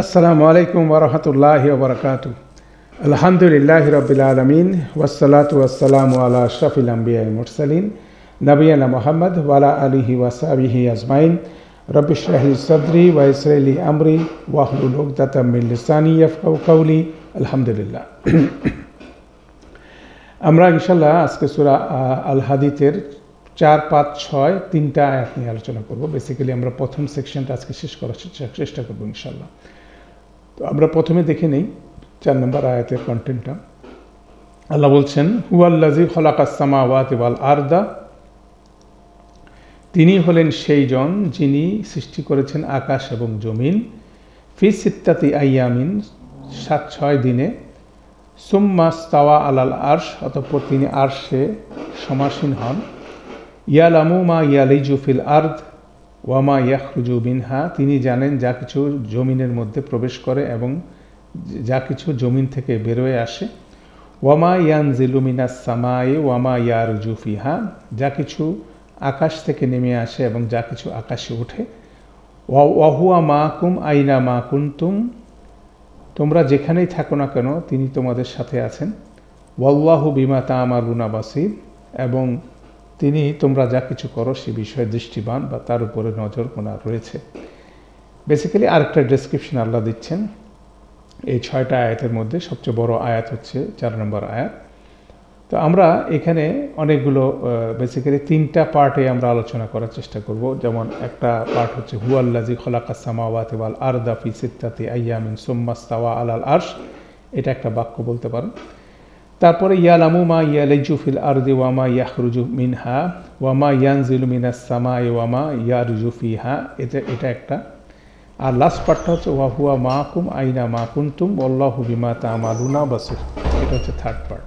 আসসালামু আলাইকুম ওয়া রাহমাতুল্লাহি ওয়া বারাকাতুহু। আলহামদুলিল্লাহি রাব্বিল আলামিন ওয়াসসালাতু ওয়াসসালামু আলা আশরাফিল আমবিয়াল মুরসালিন নবিয়ানা মুহাম্মদ ওয়া আলা আলিহি ওয়া সাহবিহি আজমাইন। রব্বি ইশরাহ লি সাদরি ওয়া ইয়াসসির লি আমরি ওয়াহলুল উকদাতাম মিন লিসানি ইয়াফকাহু কাওলি। আলহামদুলিল্লাহ। আমরা ইনশাআল্লাহ আজকে সূরা আল হাদীদের 4, 5, 6 তিনটা আয়াত নিয়ে আলোচনা করব। বেসিক্যালি আমরা প্রথম সেকশনটা আজকে শেষ করার চেষ্টা করব ইনশাআল্লাহ। তো আমরা প্রথমে দেখে নেই 4 নম্বর আয়াতের কন্টেন্টটা। আল্লাহ বলছেন, হুয়াল্লাযী খালাকাস সামাওয়াতি ওয়াল আরদা, তিনি হলেন সেই জন যিনি সৃষ্টি করেছেন আকাশ এবং জমিন, ফি সিত্তাতি আইয়ামিন 7-6 দিনে, সুম্মা ইস্তাওয়া আলাল আরশ, অতঃপর তিনি আরশে সমাসীন হন, ইয়ালামু মা ইয়ালিজু ফিল আরদ ওয়া মা ইয়াখরুজু মিনহা, তিনি জানেন যা কিছু জমিনের মধ্যে প্রবেশ করে এবং যা কিছু জমিন থেকে বেরোয় আসে, ওয়া মা ইয়ানজিলু মিনাস সামাই ওয়া মা ইয়ারজু ফিহা, যা কিছু আকাশ থেকে নেমে আসে এবং যা কিছু আকাশে ওঠে, ওয়া হুয়া মাকুম আইনা মা কুনতুম, তোমরা যেখানেই থাকো না কেন তিনি তোমাদের সাথে আছেন, ওয়াল্লাহু বিমা তা'মালুনা বাসীর, এবং তিনি তোমরা যা কিছু করো সে বিষয়ে দৃষ্টিবান বা তার উপরে নজর কোনা রয়েছে। বেসিক্যালি আরেকটা ডেসক্রিপশন আল্লাহ দিচ্ছেন এই 6টা আয়াতের মধ্যে। সবচেয়ে বড় আয়াত হচ্ছে 4 নম্বর আয়াত। তো আমরা এখানে অনেকগুলো বেসিক্যালি 3টা পার্টে আমরা আলোচনা করার চেষ্টা করব। যেমন একটা পার্ট হচ্ছে হুয়াল্লাযী খালাকাস সামাওয়াতি ওয়াল আরদা ফি সিত্তাতি আইয়ামিন সুম্মা ইস্তাওয়া আলাল আরশ, এটা একটা বাক্য বলতে পারেন। তারপরে ইয়ালামু মা ইয়ালিজু ফিল আরদি ওয়া মা ইয়াখরুজু মিনহা ওয়া মা ইয়ানজিলু মিনাস সামাই ওয়া মা ইয়ারজু ফিহা, এটা একটা। আর লাস্ট পার্টটা হচ্ছে ওয়া হুয়া মাকুম আইনা মা কুনতুম ওয়াল্লাহু বিমা তা'মালুনা বাসীর, এটা হচ্ছে থার্ড পার্ট।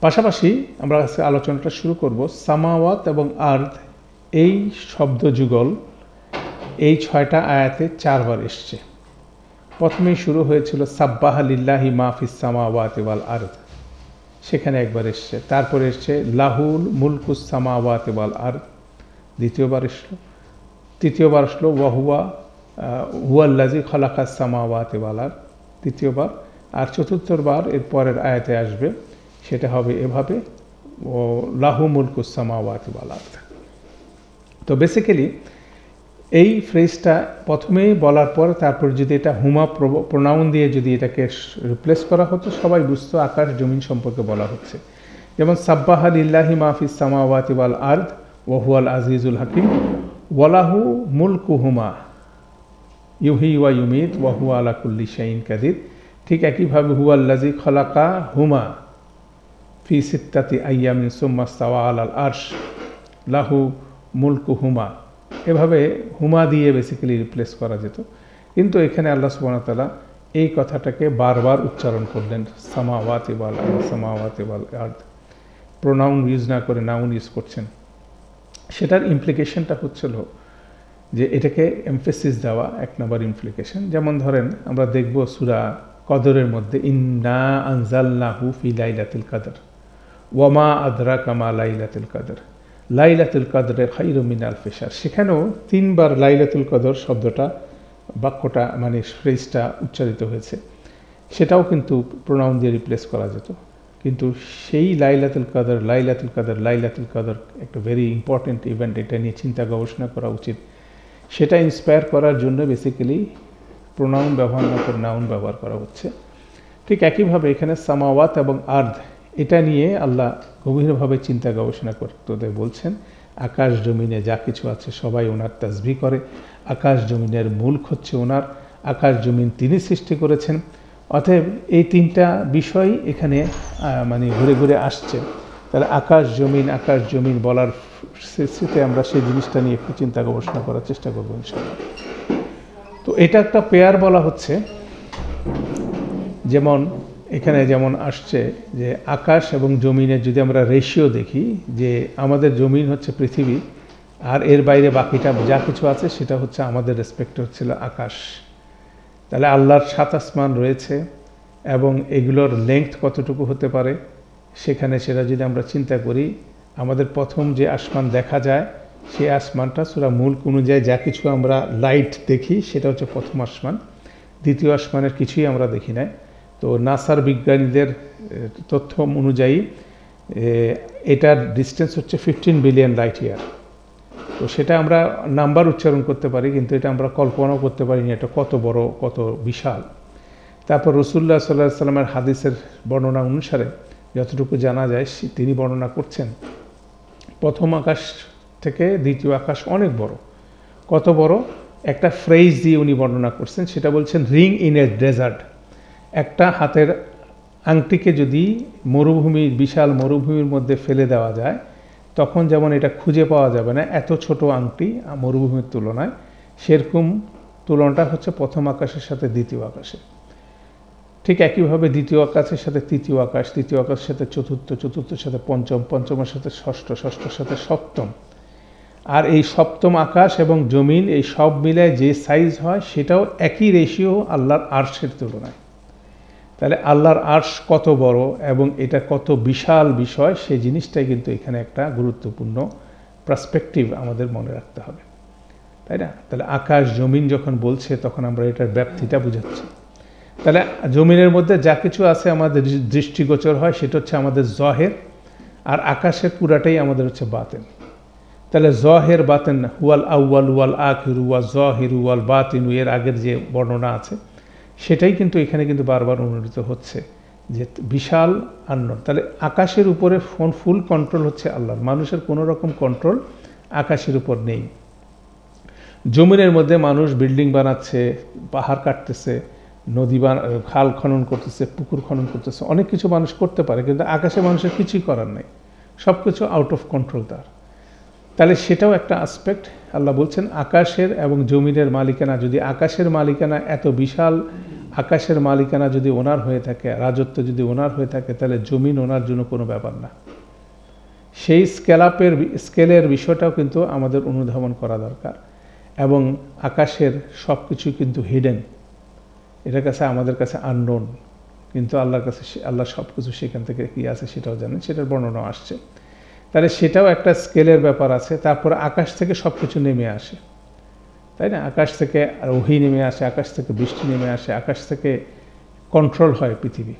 পাশাপাশি আমরা আজকে আলোচনাটা শুরু করব সামাওয়াত এবং আরদ, এই শব্দ যুগল এই 6টা আয়াতে 4 বার এসছে। প্রথমেই শুরু হয়েছিল সাব্বাহা লিল্লাহি মা ফিস সামাওয়াতি ওয়াল আরদ, সেখানে একবার এসছে। তারপরে এসছে লাহুল মুলকুস সামাওয়াতি ওয়াল আরদ, দ্বিতীয়বার এসলো। তৃতীয়বার আসলো হুয়াল্লাযী খালাকাস সামাওয়াতি ওয়াল আরদ, তৃতীয়বার। আর চতুর্থবার এর পরের আয়াতে আসবে, সেটা হবে এভাবে, ও লাহু মুলকুস সামাওয়াতি ওয়াল আরদ। তো বেসিক্যালি এই ফ্রেজটা প্রথমেই বলার পর তারপর যদি এটা হুমা প্রোনাউন দিয়ে যদি এটাকে রিপ্লেস করা হতো, সবাই বুঝতো আকাশ জমিন সম্পর্কে বলা হচ্ছে। যেমন সাব্বাহা লিল্লাহি মা ফিস সামাওয়াতি ওয়াল আরদ ওয়া হুয়াল আজিজুল হাকিম ওয়ালাহু মুলকুহুমা ইউহি ওয়া ইউমিত ওয়া হুয়া আলা কুল্লি শাইইন কাদির। ঠিক একইভাবে হুয়াল্লাযী খালাকা হুমা ফি সিত্তাতি আইয়ামিন সুম্মা ইস্তাওয়া আলাল আরশ লাহু মুলকুহুমা, এভাবে হুমা দিয়ে বেসিক্যালি রিপ্লেস করা যেত। কিন্তু এখানে আল্লাহ সুবহানাহু ওয়া তাআলা এই কথাটাকে বারবার উচ্চারণ করলেন, সামাওয়াতি ওয়াল আরদ, সামাওয়াতি ওয়াল আরদ, প্রোনাউন ইউজ না করে নাউন ইউজ করছেন। সেটার ইমপ্লিকেশনটা হচ্ছিল যে এটাকে এমফেসিস দেওয়া, 1 নম্বর ইমপ্লিকেশন। যেমন ধরেন আমরা দেখব সূরা কদরের মধ্যে ইন্না আনজালনাহু ফি লাইলাতুল কদর ওয়া মা আদরাকা মা লাইলাতুল কদর লাইলাতুল কদরে খায়রুম মিন আলফি শাহর, সেখানেও 3 বার লাইলাতুল কদর শব্দটা, বাক্যটা মানে ফ্রেজটা উচ্চারিত হয়েছে। সেটাও কিন্তু প্রোনাউন দিয়ে রিপ্লেস করা যেত। কিন্তু সেই লাইলাতুল কদর লাইলাতুল কদর লাইলাতুল কদর একটা ভেরি ইম্পর্টেন্ট ইভেন্ট, এটা নিয়ে চিন্তা গবেষণা করা উচিত। সেটা ইন্সপায়ার করার জন্য বেসিক্যালি প্রোনাউন ব্যবহার না করে নাউন ব্যবহার করা হচ্ছে। ঠিক একইভাবে এখানে সামাওয়াত এবং আরদ, এটা নিয়ে আল্লাহ গভীরভাবে চিন্তা গবেষণা করতে বলছেন। আকাশ জমিনে যা কিছু আছে সবাই ওনার তাসবিহ করে, আকাশ জমিনের মুলক হচ্ছে ওনার, আকাশ জমিন তিনি সৃষ্টি করেছেন। অতএব এই 3টা বিষয় এখানে মানে ঘুরে ঘুরে আসছে। তাহলে আকাশ জমিন বলার শেষে আমরা সেই জিনিসটা নিয়ে একটু চিন্তা গবেষণা করার চেষ্টা করবো ইনশাআল্লাহ। তো এটা একটা পেয়ার বলা হচ্ছে। যেমন এখানে যেমন আসছে যে আকাশ এবং জমিনের যদি আমরা রেশিও দেখি, যে আমাদের জমিন হচ্ছে পৃথিবী, আর এর বাইরে বাকিটা যা কিছু আছে সেটা হচ্ছে আমাদের রেসপেক্ট হচ্ছিল আকাশ। তাহলে আল্লাহর 7 আসমান রয়েছে এবং এগুলোর লেংথ কতটুকু হতে পারে, সেখানে সেটা যদি আমরা চিন্তা করি, আমাদের প্রথম যে আসমান দেখা যায় সেই আসমানটা সূরা মুলক অনুযায়ী যা কিছু আমরা লাইট দেখি সেটা হচ্ছে প্রথম আসমান, দ্বিতীয় আসমানের কিছুই আমরা দেখি না। তো নাসার বিজ্ঞানীদের তথ্য অনুযায়ী এটার ডিস্টেন্স হচ্ছে 15 বিলিয়ন লাইট ইয়ার। তো সেটা আমরা নাম্বার উচ্চারণ করতে পারি, কিন্তু এটা আমরা কল্পনাও করতে পারি না এটা কত বড়, কত বিশাল। তারপর রাসূলুল্লাহ সাল্লাল্লাহু আলাইহি ওয়াসাল্লামের হাদিসের বর্ণনা অনুসারে যতটুকু জানা যায়, তিনি বর্ণনা করছেন প্রথম আকাশ থেকে দ্বিতীয় আকাশ অনেক বড়। কত বড়? একটা ফ্রেজ দিয়ে উনি বর্ণনা করছেন, সেটা বলছেন রিং ইন এ ডেজার্ট। একটা হাতের আংটিকে যদি মরুভূমির, বিশাল মরুভূমির মধ্যে ফেলে দেওয়া যায়, তখন যেমন এটা খুঁজে পাওয়া যাবে না, এত ছোট আংটি মরুভূমির তুলনায়, সেরকম তুলনাটা হচ্ছে প্রথম আকাশের সাথে দ্বিতীয় আকাশে। ঠিক একইভাবে দ্বিতীয় আকাশের সাথে তৃতীয় আকাশ, তৃতীয় আকাশের সাথে চতুর্থ, চতুর্থের সাথে পঞ্চম, পঞ্চমের সাথে ষষ্ঠ, ষষ্ঠের সাথে সপ্তম। আর এই সপ্তম আকাশ এবং জমিন এই সব মিলায় যে সাইজ হয় সেটাও একই রেশিও আল্লাহর আরশের তুলনায়। তাহলে আল্লাহর আরশ কত বড় এবং এটা কত বিশাল বিষয়, সেই জিনিসটাই কিন্তু এখানে একটা গুরুত্বপূর্ণ পার্সপেক্টিভ আমাদের মনে রাখতে হবে, তাই না? তাহলে আকাশ জমিন যখন বলছে তখন আমরা এটার ব্যাপ্তিটা বুঝাচ্ছি। তাহলে জমিনের মধ্যে যা কিছু আছে আমাদের দৃষ্টিগোচর হয় সেটা হচ্ছে আমাদের জহের, আর আকাশের পুরাটাই আমাদের হচ্ছে বাতেন। তাহলে জহের বাতেন, হুয়াল আউয়াল ওয়াল আখিরু ওয়া জহিরু ওয়াল বাতিনু, এর আগের যে বর্ণনা আছে সেটাই কিন্তু এখানে কিন্তু বারবার অনুষ্ঠিত হচ্ছে যে বিশাল আন্নন। তাহলে আকাশের উপরে ফুল কন্ট্রোল হচ্ছে আল্লাহর, মানুষের কোনো রকম কন্ট্রোল আকাশের উপর নেই। জমিনের মধ্যে মানুষ বিল্ডিং বানাচ্ছে, পাহাড় কাটতেছে, নদী খাল খনন করতেছে, পুকুর খনন করতেছে, অনেক কিছু মানুষ করতে পারে, কিন্তু আকাশে মানুষের কিছুই করার নেই, সব কিছু আউট অফ কন্ট্রোল তার। তাহলে সেটাও একটা আসপেক্ট। আল্লাহ বলছেন আকাশের এবং জমিনের মালিকানা, যদি আকাশের মালিকানা এত বিশাল, আকাশের মালিকানা যদি ওনার হয়ে থাকে, রাজত্ব যদি ওনার হয়ে থাকে, তাহলে জমিন ওনার জন্য কোনো ব্যাপার না। সেই স্কেলের বিষয়টাও কিন্তু আমাদের অনুধাবন করা দরকার। এবং আকাশের সব কিছু কিন্তু হিডেন, এটার কাছে আমাদের কাছে আননোন, কিন্তু আল্লাহর কাছে আল্লাহ সব কিছু সেখান থেকে কী আছে সেটাও জানেন, সেটার বর্ণনা আসছে। তাহলে সেটাও একটা স্কেলের ব্যাপার আছে। তারপরে আকাশ থেকে সব কিছু নেমে আসে, তাই না? আকাশ থেকে ওহী নেমে আসে, আকাশ থেকে বৃষ্টি নেমে আসে, আকাশ থেকে কন্ট্রোল হয় পৃথিবী।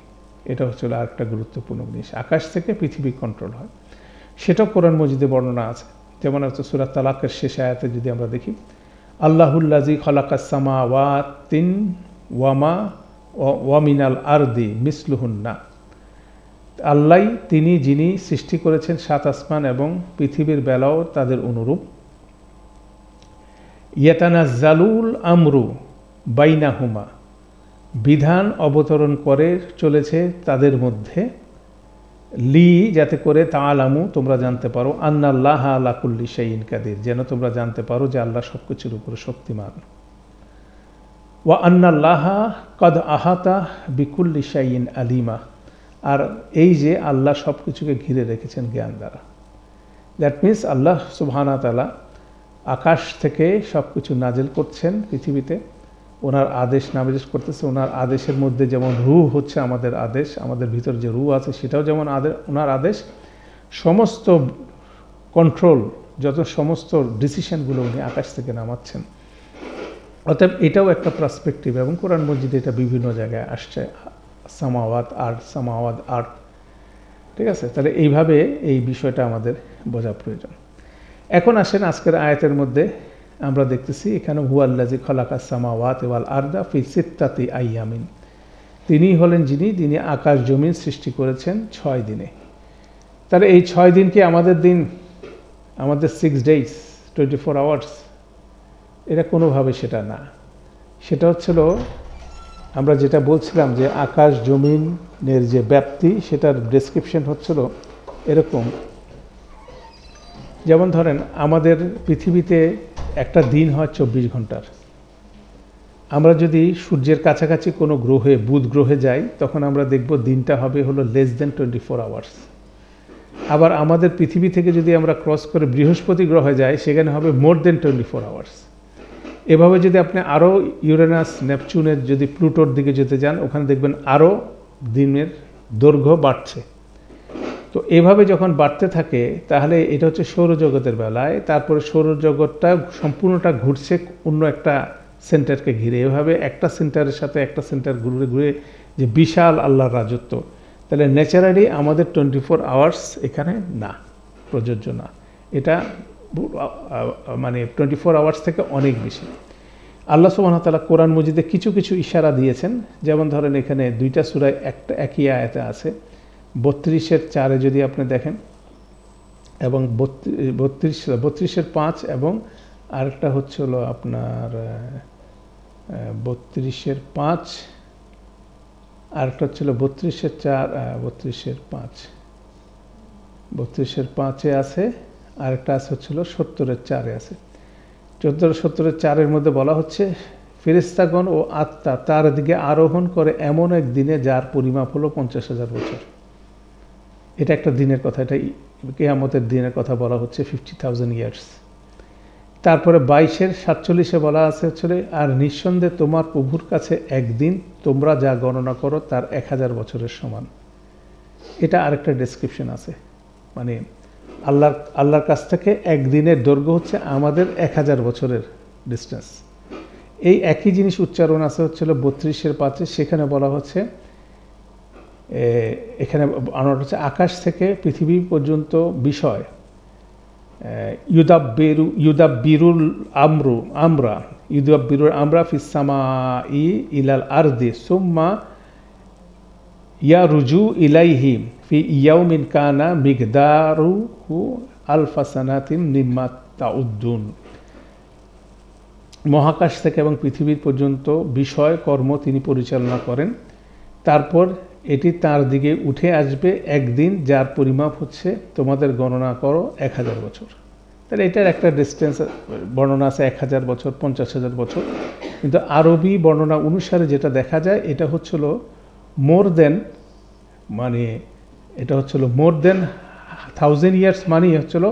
এটা হচ্ছে আরেকটা গুরুত্বপূর্ণ জিনিস, আকাশ থেকে পৃথিবী কন্ট্রোল হয়। সেটাও কোরআন মজিদে বর্ণনা আছে। যেমন হচ্ছে সূরা তালাকের শেষ আয়াতে যদি আমরা দেখি, আল্লাহুল্লাযী খালাকাস সামাওয়াতিন ওয়া মিনাল আরদি মিসলুহুন্না, আল্লাহ তিনি যিনি সৃষ্টি করেছেন 7 আসমান এবং পৃথিবীর বেলাও তাদের অনুরূপ। ইয়াতানাজ্জালুল আমরু বাইনাহুমা, বিধান অবতরণ করে চলেছে তাদের মধ্যে, লি যাতে করে তাআলামু তোমরা জানতে পারো, আন্নাল্লাহা আলা কুল্লি শাইইন কাদির, যেন তোমরা জানতে পারো যে আল্লাহ সব কিছুর উপর শক্তিমান। ওয়া আন্নাল্লাহা কদ আহাতা বিকুল্লি শাইইন আলিমা, আর এই যে আল্লাহ সব কিছুকে ঘিরে রেখেছেন জ্ঞান দ্বারা। দ্যাট মিনস আল্লাহ সুবহানাহু ওয়া তাআলা আকাশ থেকে সব কিছু নাজিল করছেন পৃথিবীতে, ওনার আদেশ নাজিল করতেছে। ওনার আদেশের মধ্যে যেমন রূহ হচ্ছে আমাদের আদেশ, আমাদের ভিতর যে রূহ আছে সেটাও যেমন ওনার আদেশ, সমস্ত কন্ট্রোল, যত সমস্ত ডিসিশনগুলো উনি আকাশ থেকে নামাচ্ছেন। অতএব এটাও একটা পার্সপেক্টিভ, এবং কোরআন মজিদে এটা বিভিন্ন জায়গায় আসছে, সামাওয়াত আর্থ, সামাওয়াত আর্থ, ঠিক আছে? তাহলে এইভাবে এই বিষয়টা আমাদের বোঝা প্রয়োজন। এখন আসেন আজকের আয়াতের মধ্যে আমরা দেখতেছি এখানে হুয়াল্লাযী খালাকাস সামাওয়াতি ওয়াল আরদা ফি সিত্তাতি আইয়ামিন, তিনি হলেন যিনি আকাশ জমিন সৃষ্টি করেছেন 6 দিনে। তাহলে এই 6 দিন কি আমাদের দিন, আমাদের 6 days 24 hours? এটা কোনোভাবে সেটা না। সেটা হচ্ছিল আমরা যেটা বলছিলাম যে আকাশ জমিনের যে ব্যাপ্তি, সেটার ডেসক্রিপশন হচ্ছিল এরকম। যেমন ধরেন আমাদের পৃথিবীতে একটা দিন হয় 24 ঘন্টার। আমরা যদি সূর্যের কাছাকাছি কোনো গ্রহে, বুধ গ্রহে যাই, তখন আমরা দেখব দিনটা হবে হলো less than 24 hours। আবার আমাদের পৃথিবী থেকে যদি আমরা ক্রস করে বৃহস্পতি গ্রহে যাই, সেখানে হবে more than 24 hours। এভাবে যদি আপনি আরও ইউরেনাস, নেপচুনের, যদি প্লুটোর দিকে যেতে যান, ওখানে দেখবেন আরও দিনের দৈর্ঘ্য বাড়ছে। তো এভাবে যখন বাড়তে থাকে তাহলে এটা হচ্ছে সৌরজগতের বেলায়, তারপরে সৌরজগৎটা সম্পূর্ণটা ঘুরছে অন্য একটা সেন্টারকে ঘিরে। এভাবে একটা সেন্টারের সাথে একটা সেন্টার ঘুরে ঘুরে যে বিশাল আল্লাহর রাজত্ব, তাহলে ন্যাচারালি আমাদের 24 আওয়ার্স এখানে না, প্রযোজ্য না। এটা মানে 24 আওয়ার্স থেকে অনেক বেশি। আল্লাহ সুবহানাহু ওয়া তাআলা কোরআন মজিদে কিছু কিছু ইশারা দিয়েছেন, যেমন ধরেন এখানে 2টা সূরায় একটা একই আয়াতে আছে। 32-4 যদি আপনি দেখেন, এবং 32-5, এবং আরেকটা হচ্ছে হলো আপনার 32-5, আরেকটা হচ্ছিল 32-4, 32-5, 32-5-এ আছে, আরেকটা আছে হচ্ছিল 70-4-এ আছে। 14-70-4-এর মধ্যে বলা হচ্ছে ফেরেশতাগণ ও আত্মা তার দিকে আরোহণ করে এমন এক দিনে যার পরিমাপ হলো 50,000 বছর। এটা একটা দিনের কথা, এটা কিয়ামতের দিনের কথা বলা হচ্ছে, 50,000 ইয়ার্স। তারপরে 22-47-এ বলা আছে হচ্ছে আর নিঃসন্দেহে তোমার প্রভুর কাছে একদিন তোমরা যা গণনা করো তার 1000 বছরের সমান। এটা আরেকটা ডেসক্রিপশন আছে, মানে আল্লাহর কাছ থেকে একদিনের দৈর্ঘ্য হচ্ছে আমাদের 1000 বছরের ডিস্টেন্স। এই একই জিনিস উচ্চারণ আছে হচ্ছিল 32-5-এ, সেখানে বলা হচ্ছে এখানে আনার হচ্ছে আকাশ থেকে পৃথিবী পর্যন্ত বিষয় ইউদাব্বিরুল আমরা ফিস সামাই ইলাল আরদি সুম্মা ইয়ারুজু ইলাইহি ফি ইয়াউমিন কানা মিকদারুহু আলফা সানাতিন মিম্মা তাউদ্দুন। মহাকাশ থেকে এবং পৃথিবীর পর্যন্ত বিষয় কর্ম তিনি পরিচালনা করেন, তারপর এটি তার দিকে উঠে আসবে একদিন যার পরিমাপ হচ্ছে তোমাদের গণনা করো 1000 বছর। তাহলে এটার একটা ডিস্টেন্স বর্ণনা আছে 1000 বছর, 50,000 বছর, কিন্তু আরবি বর্ণনা অনুসারে যেটা দেখা যায় এটা হচ্ছিল মোর দেন, মানে এটা হচ্ছিল মোর দেন 1000 ইয়ার্স, মানেই হচ্ছিল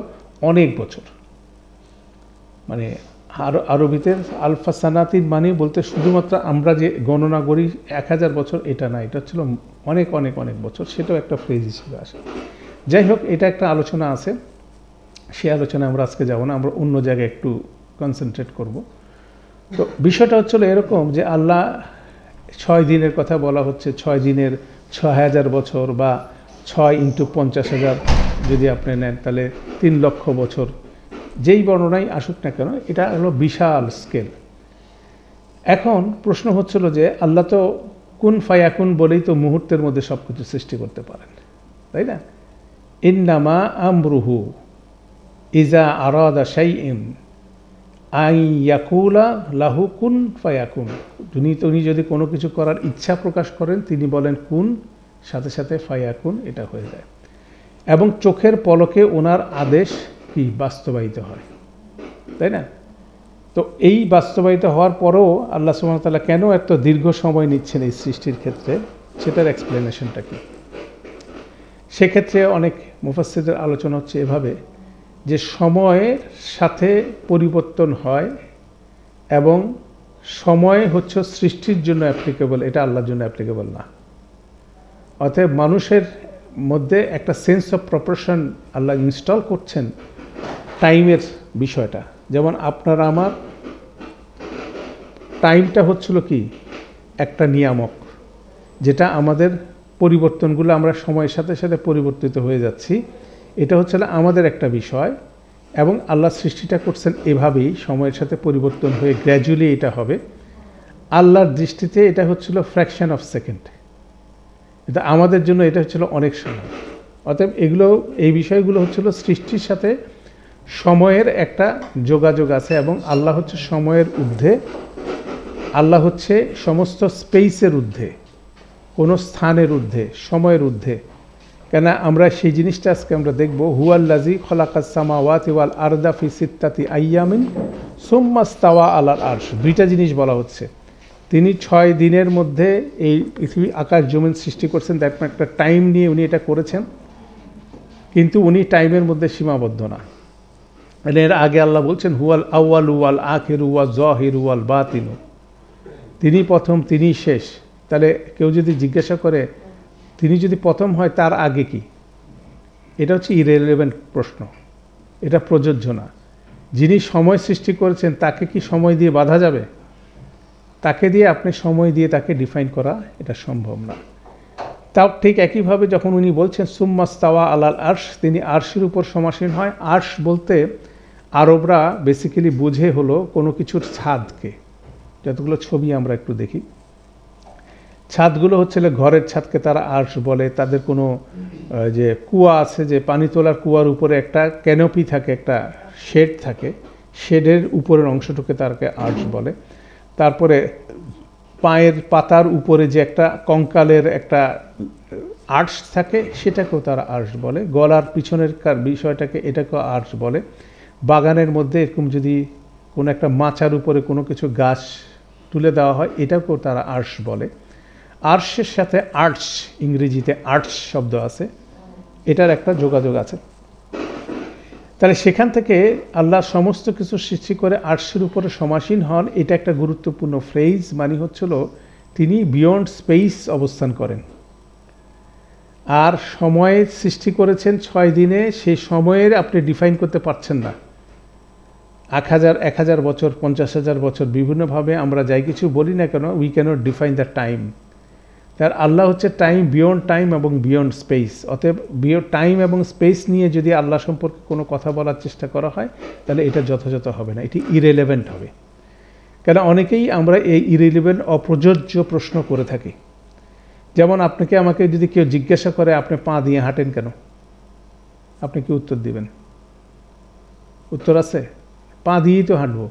অনেক বছর। মানে আরবিতে আলফা সানাতিন মানে বলতে শুধুমাত্র আমরা যে গণনা করি 1000 বছর এটা না, এটা ছিল অনেক অনেক অনেক বছর, সেটাও একটা ফ্রেজ হিসেবে আসে। যাই হোক, এটা একটা আলোচনা আছে, সে আলোচনায় আমরা আজকে যাব না, আমরা অন্য জায়গায় একটু কনসেন্ট্রেট করব। তো বিষয়টা হচ্ছিল এরকম যে আল্লাহ 6 দিনের কথা বলা হচ্ছে, 6 দিনের 6000 বছর, বা 6 × 50,000 যদি আপনি নেন তাহলে 3 লক্ষ বছর, যেই বর্ণনাই আসুক না কেন, এটা হলো বিশাল স্কেল। এখন প্রশ্ন হচ্ছিল যে আল্লাহ তো কুন ফায়াকুন বলেই তো মুহূর্তের মধ্যে সব কিছু সৃষ্টি করতে পারেন, তাই না? ইন্নামা আমরুহু ইজা আরাদা শাইইন আই ইয়াকুলা লাহু কুন ফায়াকুন। উনি যদি কোনো কিছু করার ইচ্ছা প্রকাশ করেন, তিনি বলেন কুন, সাথে সাথে ফায়াকুন, এটা হয়ে যায়। এবং চোখের পলকে ওনার আদেশ কি বাস্তবায়িত হয়, তাই না? তো এই বাস্তবায়িত হওয়ার পরেও আল্লাহ সুবহানাহু ওয়া তাআলা কেন এত দীর্ঘ সময় নিচ্ছেন এই সৃষ্টির ক্ষেত্রে, সেটার এক্সপ্লেনেশনটা কি? সেক্ষেত্রে অনেক মুফাসসিরদের আলোচনা হচ্ছে এভাবে যে সময়ের সাথে পরিবর্তন হয়, এবং সময় হচ্ছে সৃষ্টির জন্য অ্যাপ্লিকেবল, এটা আল্লাহর জন্য অ্যাপ্লিকেবল না। অতএব মানুষের মধ্যে একটা sense of proportion Allah install করছেন টাইমের বিষয়টা। যেমন আপনার আমার টাইমটা হচ্ছিল কি একটা নিয়ামক, যেটা আমাদের পরিবর্তনগুলো আমরা সময়ের সাথে সাথে পরিবর্তিত হয়ে যাচ্ছি, এটা হচ্ছিল আমাদের একটা বিষয়। এবং আল্লাহ সৃষ্টিটা করছেন এভাবেই, সময়ের সাথে পরিবর্তন হয়ে গ্র্যাজুয়ালি এটা হবে। আল্লাহর দৃষ্টিতে এটা হচ্ছিল ফ্র্যাকশন অফ সেকেন্ড, এটা আমাদের জন্য এটা হচ্ছিল অনেক সময়। অতএব এই বিষয়গুলো হচ্ছিল সৃষ্টির সাথে সময়ের একটা যোগাযোগ আছে, এবং আল্লাহ হচ্ছে সময়ের ঊর্ধ্বে, আল্লাহ হচ্ছে সমস্ত স্পেসের ঊর্ধ্বে, কোনো স্থানের ঊর্ধ্বে, সময়ের ঊর্ধ্বে। কেন আমরা সেই জিনিসটা আজকে আমরা দেখব। হুয়াল্লাযী খালাকাস সামাওয়াতি ওয়াল আরদা ফি সিত্তাতি আইয়ামিন সুম্মা ইসতাওয়া আলাল আরশ। 2টা জিনিস বলা হচ্ছে, তিনি 6 দিনের মধ্যে এই পৃথিবী আকাশ জমিন সৃষ্টি করছেন। দেখবেন একটা টাইম নিয়ে উনি এটা করেছেন, কিন্তু উনি টাইমের মধ্যে সীমাবদ্ধ না। এর আগে আল্লাহ বলছেন হুয়াল আউয়ালু ওয়াল আখিরু ওয়া যাহিরু ওয়াল বাতিনু, তিনি প্রথম, তিনি শেষ। তাহলে কেউ যদি জিজ্ঞাসা করে তিনি যদি প্রথম হয় তার আগে কি, এটা হচ্ছে ইরেলেভেন্ট প্রশ্ন, এটা প্রযোজ্য না। যিনি সময় সৃষ্টি করেছেন তাকে কি সময় দিয়ে বাঁধা যাবে? তাকে দিয়ে আপনি সময় দিয়ে তাকে ডিফাইন করা এটা সম্ভব না। তাও ঠিক একইভাবে যখন উনি বলছেন সুম্মাস্তাওয়া আলাল আরশ, তিনি আরশের উপর সমাসীন হয়। আরশ বলতে আরবরা বেসিক্যালি বুঝে হলো কোনো কিছুর ছাদকে। যতগুলো ছবি আমরা একটু দেখি, ছাদগুলো হচ্ছে ঘরের ছাদকে তারা আরশ বলে। তাদের কোনো যে কুয়া আছে, যে পানি তোলার কুয়ার উপরে একটা ক্যানোপি থাকে, একটা শেড থাকে, শেডের উপরের অংশটুকে তারকে আরশ বলে। তারপরে পায়ের পাতার উপরে যে একটা কঙ্কালের একটা আর্শ থাকে সেটাকেও তারা আর্শ বলে। গলার পিছনের বিষয়টাকে এটাকেও আর্শ বলে। বাগানের মধ্যে এরকম যদি কোনো একটা মাচার উপরে কোনো কিছু গাছ তুলে দেওয়া হয় এটাকেও তারা আর্শ বলে। আর্শের সাথে আর্টস, ইংরেজিতে আর্টস শব্দ আছে, এটার একটা যোগাযোগ আছে। তাহলে সেখান থেকে আল্লাহ সমস্ত কিছু সৃষ্টি করে আরশের উপরে সমাসীন হন, এটা একটা গুরুত্বপূর্ণ ফ্রেজ। মানে হচ্ছিল তিনি বিয়ন্ড স্পেস অবস্থান করেন। আর সময় সৃষ্টি করেছেন 6 দিনে, সেই সময়ের আপনি ডিফাইন করতে পারছেন না। 1000 বছর, 50,000 বছর, বিভিন্নভাবে আমরা যাই কিছু বলি না কেন, we cannot define the time. তার আল্লাহ হচ্ছে টাইম, বিয়ন্ড টাইম এবং বিয়ন্ড স্পেস। অতএব টাইম এবং স্পেস নিয়ে যদি আল্লাহ সম্পর্কে কোনো কথা বলার চেষ্টা করা হয় তাহলে এটা যথাযথ হবে না, এটি ইরেলেভেন্ট হবে। কেন অনেকেই আমরা এই ইরেলেভেন্ট, অপ্রযোজ্য প্রশ্ন করে থাকি। যেমন আপনাকে আমাকে যদি কেউ জিজ্ঞাসা করে আপনি পা দিয়ে হাঁটেন কেন, আপনি কি উত্তর দিবেন? উত্তর আছে? পা দিয়েই তো হাঁটবো।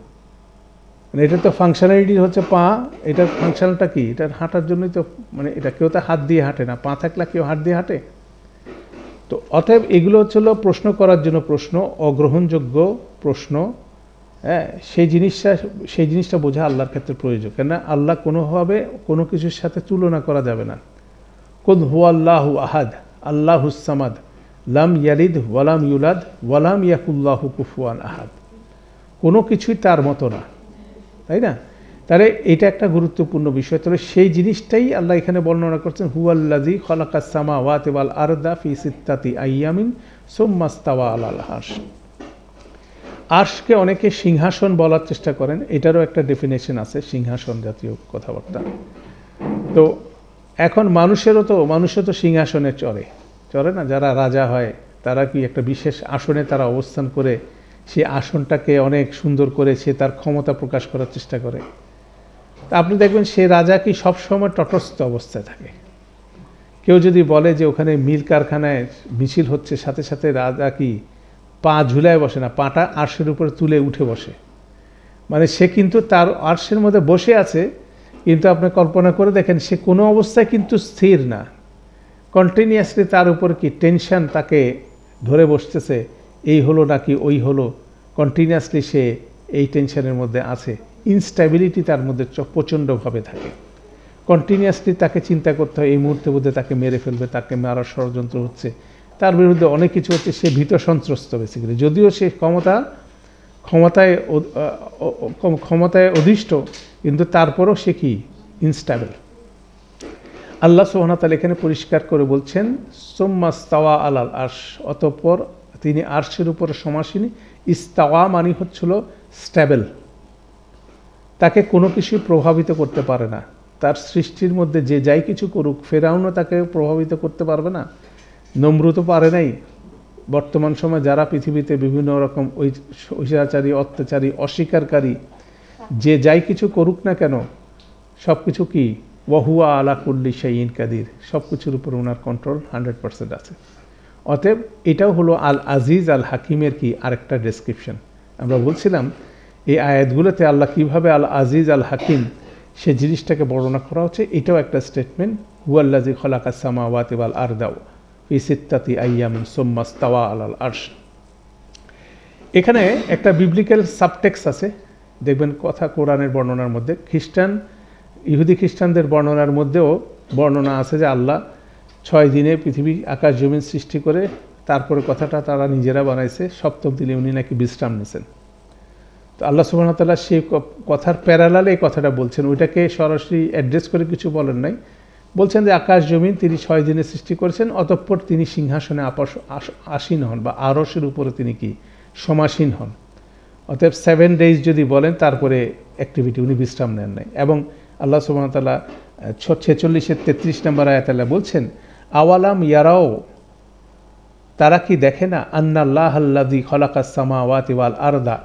এটা তো ফাংশনালিটি হচ্ছে পা, এটার ফাংশনটা কি? এটার হাঁটার জন্যই তো, মানে এটা কেউ তো হাত দিয়ে হাঁটে না, পা থাকলে কেউ হাত দিয়ে হাঁটে? তো অতএব এগুলো হচ্ছিল প্রশ্ন করার জন্য প্রশ্ন, অগ্রহণযোগ্য প্রশ্ন। হ্যাঁ, সেই জিনিসটা বোঝা আল্লাহর ক্ষেত্রে প্রয়োজন। কেননা আল্লাহ কোনোভাবে কোনো কিছুর সাথে তুলনা করা যাবে না। কুল হুয়াল্লাহু আহাদ আল্লাহুস সামাদ লাম ইয়ালিদ ওয়ালাম ইউলাদ ওয়ালাম ইয়াকুল্লাহু কুফুয়ান আহাদ। কোনো কিছুই তার মতো না, তাই না? তাহলে এটা একটা গুরুত্বপূর্ণ বিষয়। তবে সেই জিনিসটাই আল্লাহ এখানে বর্ণনা করছেন, হুয়াল্লাযী খালাকাস সামাওয়াতি ওয়াল আরদা ফি সিত্তাতি আইয়ামিন সুম্মা ইস্তাওয়া আলাল আরশ। আরশকে অনেকে সিংহাসন বলার চেষ্টা করেন, এটারও একটা ডেফিনেশন আছে, সিংহাসন জাতীয় কথাবার্তা। তো এখন মানুষও তো সিংহাসনে চড়ে না? যারা রাজা হয় তারা কি একটা বিশেষ আসনে তারা অবস্থান করে সে আসনটাকে অনেক সুন্দর করে সে তার ক্ষমতা প্রকাশ করার চেষ্টা করে। তা আপনি দেখবেন সে রাজা কি সবসময় তটস্থ অবস্থায় থাকে। কেউ যদি বলে যে ওখানে মিল কারখানায় মিছিল হচ্ছে, সাথে সাথে রাজা কি পা ঝুলায় বসে না, পাটা আরশের উপরে তুলে উঠে বসে। মানে সে কিন্তু তার আরশের মধ্যে বসে আছে, কিন্তু আপনি কল্পনা করে দেখেন সে কোনো অবস্থায় কিন্তু স্থির না। কন্টিনিউয়াসলি তার উপর কি টেনশন তাকে ধরে বসতেছে, এই হলো নাকি ওই হলো, কন্টিনিউয়াসলি সে এই টেনশনের মধ্যে আছে। ইনস্ট্যাবিলিটি তার মধ্যে প্রচণ্ডভাবে থাকে। কন্টিনিউয়াসলি তাকে চিন্তা করতে হয় এই মুহূর্তের মধ্যে তাকে মেরে ফেলবে, তাকে মারার ষড়যন্ত্র হচ্ছে, তার বিরুদ্ধে অনেক কিছু হচ্ছে, সে ভীত সন্ত্রস্ত বেসিক্যালি। যদিও সে ক্ষমতায় অধিষ্ঠ, কিন্তু তারপরও সে কি ইনস্ট্যাবল। আল্লাহ সুবহানাহু ওয়া তাআলা এখানে পরিষ্কার করে বলছেন সুম্মা ইস্তাওয়া আলাল আরশ, অতঃপর তিনি আরশের উপরে সমাসীন। ইস্তাওয়া মানে হচ্ছিল স্ট্যাবল, তাকে কোনো কিছুই প্রভাবিত করতে পারে না। তার সৃষ্টির মধ্যে যে যাই কিছু করুক, ফেরাউনও তাকে প্রভাবিত করতে পারবে না, নমরুদও পারে নাই। বর্তমান সময় যারা পৃথিবীতে বিভিন্ন রকম ঐশাচারী, অত্যাচারী, অস্বীকারী, যে যাই কিছু করুক না কেন, সব কিছু কি ওয়াহুয়া আলা কুল্লি শাইইন কাদির, সব কিছুর উপর ওনার কন্ট্রোল 100% আছে। অতএব এটাও হলো আল আজিজ আল হাকিমের কি আরেকটা ডেসক্রিপশন। আমরা বলছিলাম এই আয়াতগুলোতে আল্লাহ কিভাবে আল আজিজ আল হাকিম সে জিনিসটাকে বর্ণনা করা হচ্ছে, এটাও একটা স্টেটমেন্ট। হুয়াল্লাযী খালাকাস সামাওয়াতি ওয়াল আরদা ফি সিত্তাতি আইয়ামিন সুম্মা ইস্তাওয়া আলাল আরশ। এখানে একটা বিবলিক্যাল সাবটেক্সট আছে, দেখবেন কথা কোরআনের বর্ণনার মধ্যে। ইহুদি খ্রিস্টানদের বর্ণনার মধ্যেও বর্ণনা আছে যে আল্লাহ 6 দিনে পৃথিবী আকাশ জমিন সৃষ্টি করে তারপরে কথাটা তারা নিজেরা বানাইছে, 7ম দিনে উনি নাকি বিশ্রাম নিয়েছেন। তো আল্লাহ সুবহানাহু ওয়া তাআলা সেই কথার প্যারালালে এই কথাটা বলছেন, ওইটাকে সরাসরি অ্যাড্রেস করে কিছু বলেন নাই, বলছেন যে আকাশ জমিন তিনি 6 দিনে সৃষ্টি করেছেন, অতঃপর তিনি সিংহাসনে আসীন হন বা আরশের উপরে তিনি কি সমাসীন হন। অতএব 7 ডেজ যদি বলেন, তারপরে অ্যাক্টিভিটি উনি বিশ্রাম নেন নাই। এবং আল্লাহ সুবহানাহু ওয়া তাআলা 46-এর 33 নম্বর আয়াতে আল্লাহ বলছেন, আওয়ালাম ইয়ারাও, তারা কি দেখে না, আন্নাল্লাহাল্লাযী খালাকাস সামাওয়াতি ওয়াল আরদা,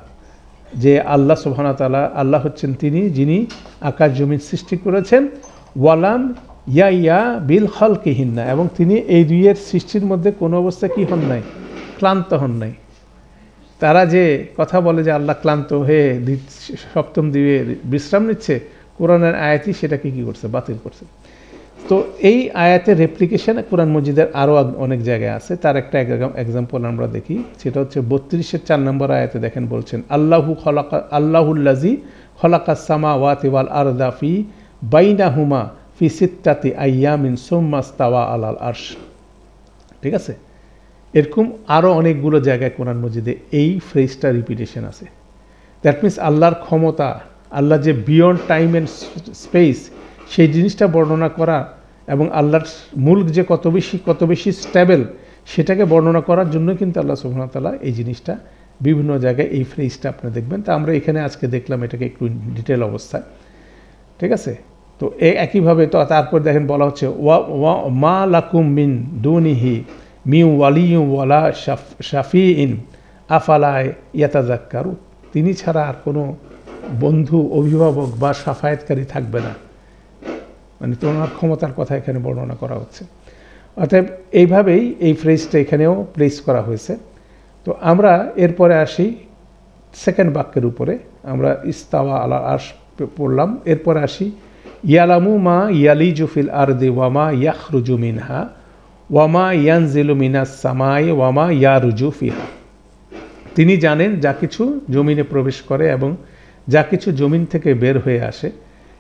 যে আল্লাহ সুবহানাহু ওয়া তাআলা আল্লাহ হচ্ছেন তিনি যিনি আকাশ জমিন সৃষ্টি করেছেন, ওয়ালাম ইয়া বিল খালকিহিন্না, এবং তিনি এই দুইয়ের সৃষ্টির মধ্যে কোনো অবস্থা কি হন নাই, ক্লান্ত হন নাই। তারা যে কথা বলে যে আল্লাহ ক্লান্ত হয়ে 7ম দিনে বিশ্রাম নিচ্ছে, কোরআনের আয়াতই সেটাকে কি করছে, বাতিল করছে। তো এই আয়াতের রেপ্লিকেশন কোরআন মজিদের আরও অনেক জায়গায় আছে। তার একটা এক্সাম্পল আমরা দেখি, সেটা হচ্ছে 32-এর 4 নম্বর আয়াতে দেখেন, বলছেন আল্লাহুল্লাযী খালাকাস সামাওয়াতি ওয়াল আরদা ফি বাইনাহুমা ফি সিত্তাতি আইয়ামিন সুম্মা ইসতাওয়া আলাল আরশ। ঠিক আছে, এরকম আরও অনেকগুলো জায়গায় কোরআন মজিদে এই ফ্রেজটা রিপিটেশন আছে। দ্যাট মিনস আল্লাহর ক্ষমতা, আল্লাহ যে বিয়ন্ড টাইম অ্যান্ড স্পেস, সেই জিনিসটা বর্ণনা করা, এবং আল্লাহর মুলক যে কত বেশি স্টেবল, সেটাকে বর্ণনা করার জন্য কিন্তু আল্লাহ সুবহানাহু ওয়া তাআলা এই জিনিসটা বিভিন্ন জায়গায় এই ফ্রেজটা আপনি দেখবেন। তা আমরা এখানে আজকে দেখলাম এটাকে একটু ডিটেল অবস্থায়। ঠিক আছে, তো একইভাবে তো তারপর দেখেন বলা হচ্ছে মা লাকুম মিন দুনিহি মিউ ওয়ালিয়্যুম ওয়ালা শাফিইন আফালা ইয়াতাযাক্কারুন, তিনি ছাড়া আর কোনো বন্ধু, অভিভাবক বা সাফায়াতকারী থাকবে না, মানে তোমার ক্ষমতার কথা এখানে বর্ণনা করা হচ্ছে। অতএব এইভাবেই এই ফ্রেজটা এখানেও প্লেস করা হয়েছে। তো আমরা এরপরে আসি সেকেন্ড বাক্যের উপরে, আমরা ইস্তাওয়া আলা আরশ পড়লাম। এরপরে আসি ইয়ালামু মা ইয়ালিজু ফিল আরদি ওয়ামা ইয়াখরুজু মিনহা ওয়ামা ইয়ানজিলু মিনাস সামাই ওয়ামা ইয়ারুজু ফিহা, তিনি জানেন যা কিছু জমিনে প্রবেশ করে এবং যা কিছু জমিন থেকে বের হয়ে আসে,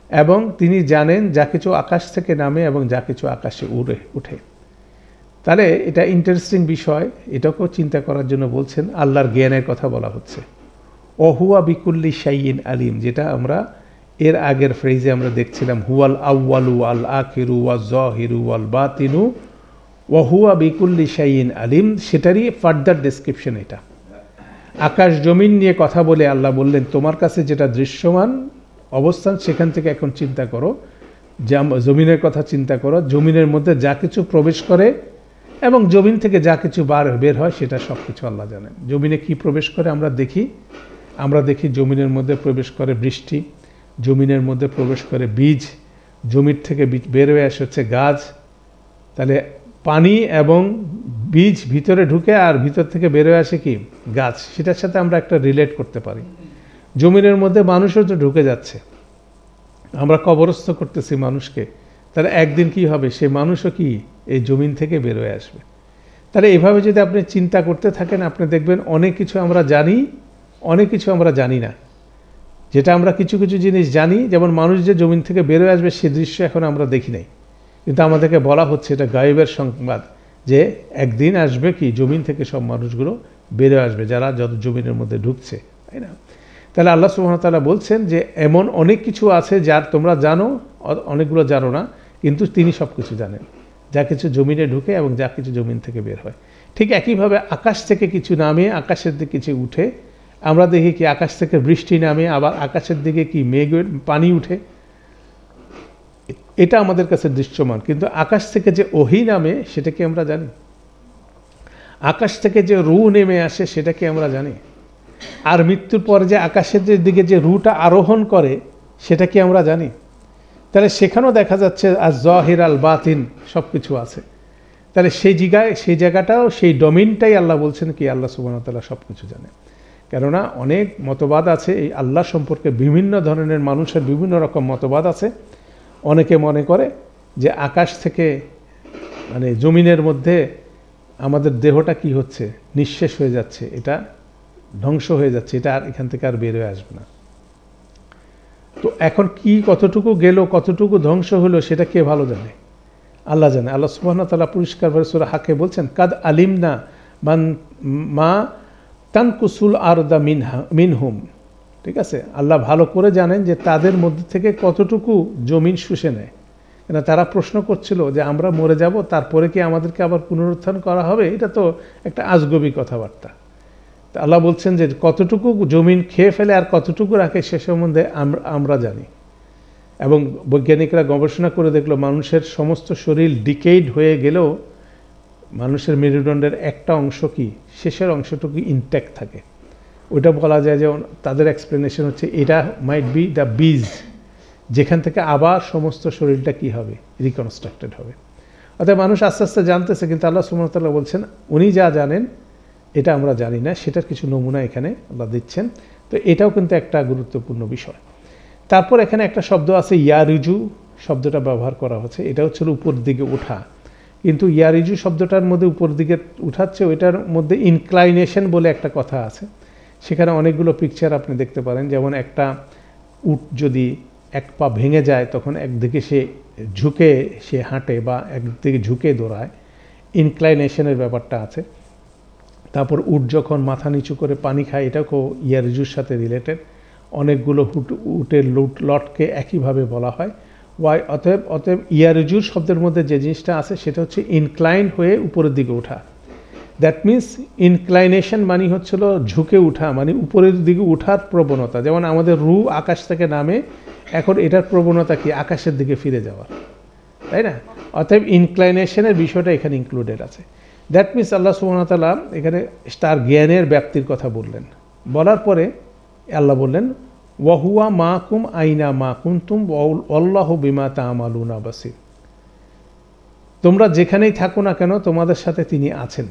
এবং তিনি জানেন যা কিছু আকাশ থেকে নামে এবং যা কিছু আকাশে উঠে। তাহলে এটা ইন্টারেস্টিং বিষয়, এটাকেও চিন্তা করার জন্য বলছেন। আল্লাহর জ্ঞানের কথা বলা হচ্ছে, ওহুয়া বিকুল্লি শাইইন আলিম, যেটা আমরা এর আগের ফ্রেজে আমরা দেখছিলাম, হুয়াল আউয়ালু ওয়াল আখিরু ওয়াজ জাহিরু ওয়াল বাতিনু ওহুয়া বিকুল্লি শাইইন আলিম, সেটারই ফার্দার ডেসক্রিপশন এটা। আকাশ জমিন নিয়ে কথা বলে আল্লাহ বললেন, তোমার কাছে যেটা দৃশ্যমান অবস্থান সেখান থেকে এখন চিন্তা করো, জমিনের কথা চিন্তা করো, জমিনের মধ্যে যা কিছু প্রবেশ করে এবং জমিন থেকে যা কিছু বের হয় সেটা সব কিছু আল্লাহ জানেন। জমিনে কি প্রবেশ করে আমরা দেখি জমিনের মধ্যে প্রবেশ করে বৃষ্টি, জমিনের মধ্যে প্রবেশ করে বীজ, জমির থেকে বের হয়ে আসে হচ্ছে গাছ। তাহলে পানি এবং বীজ ভিতরে ঢুকে আর ভিতর থেকে বের হয়ে আসে কি গাছ, সেটার সাথে আমরা একটা রিলেট করতে পারি। জমিনের মধ্যে মানুষও তো ঢুকে যাচ্ছে, আমরা কবরস্থ করতেছি মানুষকে, তাহলে একদিন কি হবে, সেই মানুষও কি এই জমিন থেকে বের হয়ে আসবে। তাহলে এভাবে যদি আপনি চিন্তা করতে থাকেন, আপনি দেখবেন অনেক কিছু আমরা জানি, অনেক কিছু আমরা জানি না। যেটা আমরা কিছু কিছু জিনিস জানি, যেমন মানুষ যে জমিন থেকে বের হয়ে আসবে সে দৃশ্য এখন আমরা দেখি নাই, কিন্তু আমাদেরকে বলা হচ্ছে এটা গায়েবের সংবাদ, যে একদিন আসবে কি জমিন থেকে সব মানুষগুলো বের হয়ে আসবে যারা যত জমিনের মধ্যে ঢুকছে, তাই না? তাহলে আল্লাহ সুবহানাহু ওয়া তাআলা বলছেন যে এমন অনেক কিছু আছে যার তোমরা জানো, অনেকগুলো জানো না, কিন্তু তিনি সব কিছু জানেন, যা কিছু জমিনে ঢুকে এবং যা কিছু জমিন থেকে বের হয়। ঠিক একইভাবে আকাশ থেকে কিছু নামে, আকাশের দিকে কিছু উঠে, আমরা দেখি কি আকাশ থেকে বৃষ্টি নামে, আবার আকাশের দিকে কি মেঘের পানি উঠে, এটা আমাদের কাছে দৃশ্যমান। কিন্তু আকাশ থেকে যে ওহী নামে সেটা কি আমরা জানি? আকাশ থেকে যে রূহ নেমে আসে সেটা কি আমরা জানি? আর মৃত্যুর পরে যে আকাশের দিকে যে রূহটা আরোহণ করে সেটা কি আমরা জানি? তাহলে সেখানেও দেখা যাচ্ছে আর জাহির আল বাতিন সব কিছু আছে। তাহলে সেই জায়গাটাও, সেই ডোমেইনটাই আল্লাহ বলছেন কি আল্লাহ সুবহানাহু ওয়া তাআলা সব কিছু জানে। কেননা অনেক মতবাদ আছে এই আল্লাহ সম্পর্কে, বিভিন্ন ধরনের মানুষের বিভিন্ন রকম মতবাদ আছে। অনেকে মনে করে যে আকাশ থেকে মানে জমিনের মধ্যে আমাদের দেহটা কি হচ্ছে, নিঃশেষ হয়ে যাচ্ছে, এটা ধ্বংস হয়ে যাচ্ছে, এটা আর এখান থেকে আর বের হয়ে আসবে না। তো এখন কি কতটুকু গেল, কতটুকু ধ্বংস হলো সেটা কে ভালো জানে? আল্লাহ জানে। আল্লাহ সুবহানাহু ওয়া তাআলা পরিষ্কারভাবে সূরা হাকে বলছেন, কাদ আলিমনা মা তানকুসুল আরদা মিনহুম। ঠিক আছে, আল্লাহ ভালো করে জানেন যে তাদের মধ্যে থেকে কতটুকু জমিন শুষে নেয়। কেন তারা প্রশ্ন করছিল যে আমরা মরে যাব, তারপরে কি আমাদেরকে আবার পুনরুত্থান করা হবে? এটা তো একটা আজগবি কথাবার্তা। আল্লাহ বলছেন যে কতটুকু জমিন খেয়ে ফেলে আর কতটুকু রাখে সে সম্বন্ধে আমরা জানি। এবং বৈজ্ঞানিকরা গবেষণা করে দেখলো মানুষের সমস্ত শরীর ডিকেইড হয়ে গেলেও মানুষের মেরুদণ্ডের একটা অংশ কি, শেষের অংশটুকু ইনট্যাক্ট থাকে। ওইটা বলা যায় যে তাদের এক্সপ্লেনেশন হচ্ছে এটা মাইট বি দ্য বীজ, যেখান থেকে আবার সমস্ত শরীরটা কি হবে, রিকনস্ট্রাক্টেড হবে। অর্থাৎ মানুষ আস্তে আস্তে জানতেছে, কিন্তু আল্লাহ সুবহানাহু ওয়া তাআলা বলছেন উনি যা জানেন এটা আমরা জানি না, সেটার কিছু নমুনা এখানে আল্লাহ দিচ্ছেন। তো এটাও কিন্তু একটা গুরুত্বপূর্ণ বিষয়। তারপর এখানে একটা শব্দ আছে ইয়ারিজু, শব্দটা ব্যবহার করা হচ্ছে, এটা হচ্ছে উপর দিকে ওঠা। কিন্তু ইয়ারিজু শব্দটার মধ্যে উপর দিকে উঠাচ্ছে, ওইটার মধ্যে ইনক্লাইনেশন বলে একটা কথা আছে। সেখানে অনেকগুলো পিকচার আপনি দেখতে পারেন, যেমন একটা উট যদি এক পা ভেঙে যায় তখন একদিকে সে ঝুঁকে সে হাঁটে বা একদিকে ঝুঁকে দৌড়ায়, ইনক্লাইনেশনের ব্যাপারটা আছে। তারপর উট যখন মাথা নিচু করে পানি খায়, এটাকেও ইয়ারিজুর সাথে রিলেটেড। অনেকগুলো উটের লটকে একইভাবে বলা হয়। অতএব ইয়ারিজুর শব্দের মধ্যে যে জিনিসটা আছে সেটা হচ্ছে ইনক্লাইন হয়ে উপরের দিকে ওঠা। দ্যাট মিন্স ইনক্লাইনেশন মানে হচ্ছিল ঝুঁকে ওঠা, মানে উপরের দিকে ওঠার প্রবণতা। যেমন আমাদের রূহ আকাশ থেকে নামে, এখন এটার প্রবণতা কি আকাশের দিকে ফিরে যাওয়ার, তাই না? অতএব ইনক্লাইনেশনের বিষয়টা এখানে ইনক্লুডেড আছে। দ্যাট মিন্স আল্লাহ সুবহানাহু ওয়া তাআলা এখানে তার জ্ঞানের ব্যাপ্তির কথা বললেন। বলার পরে আল্লাহ বললেন ওয়াহুয়া মাকুম আইনা মা কুনতুম আল্লাহু বিমা তা'মালুনা বাসীর। তোমরা যেখানেই থাকো না কেন তোমাদের সাথে তিনি আছেন,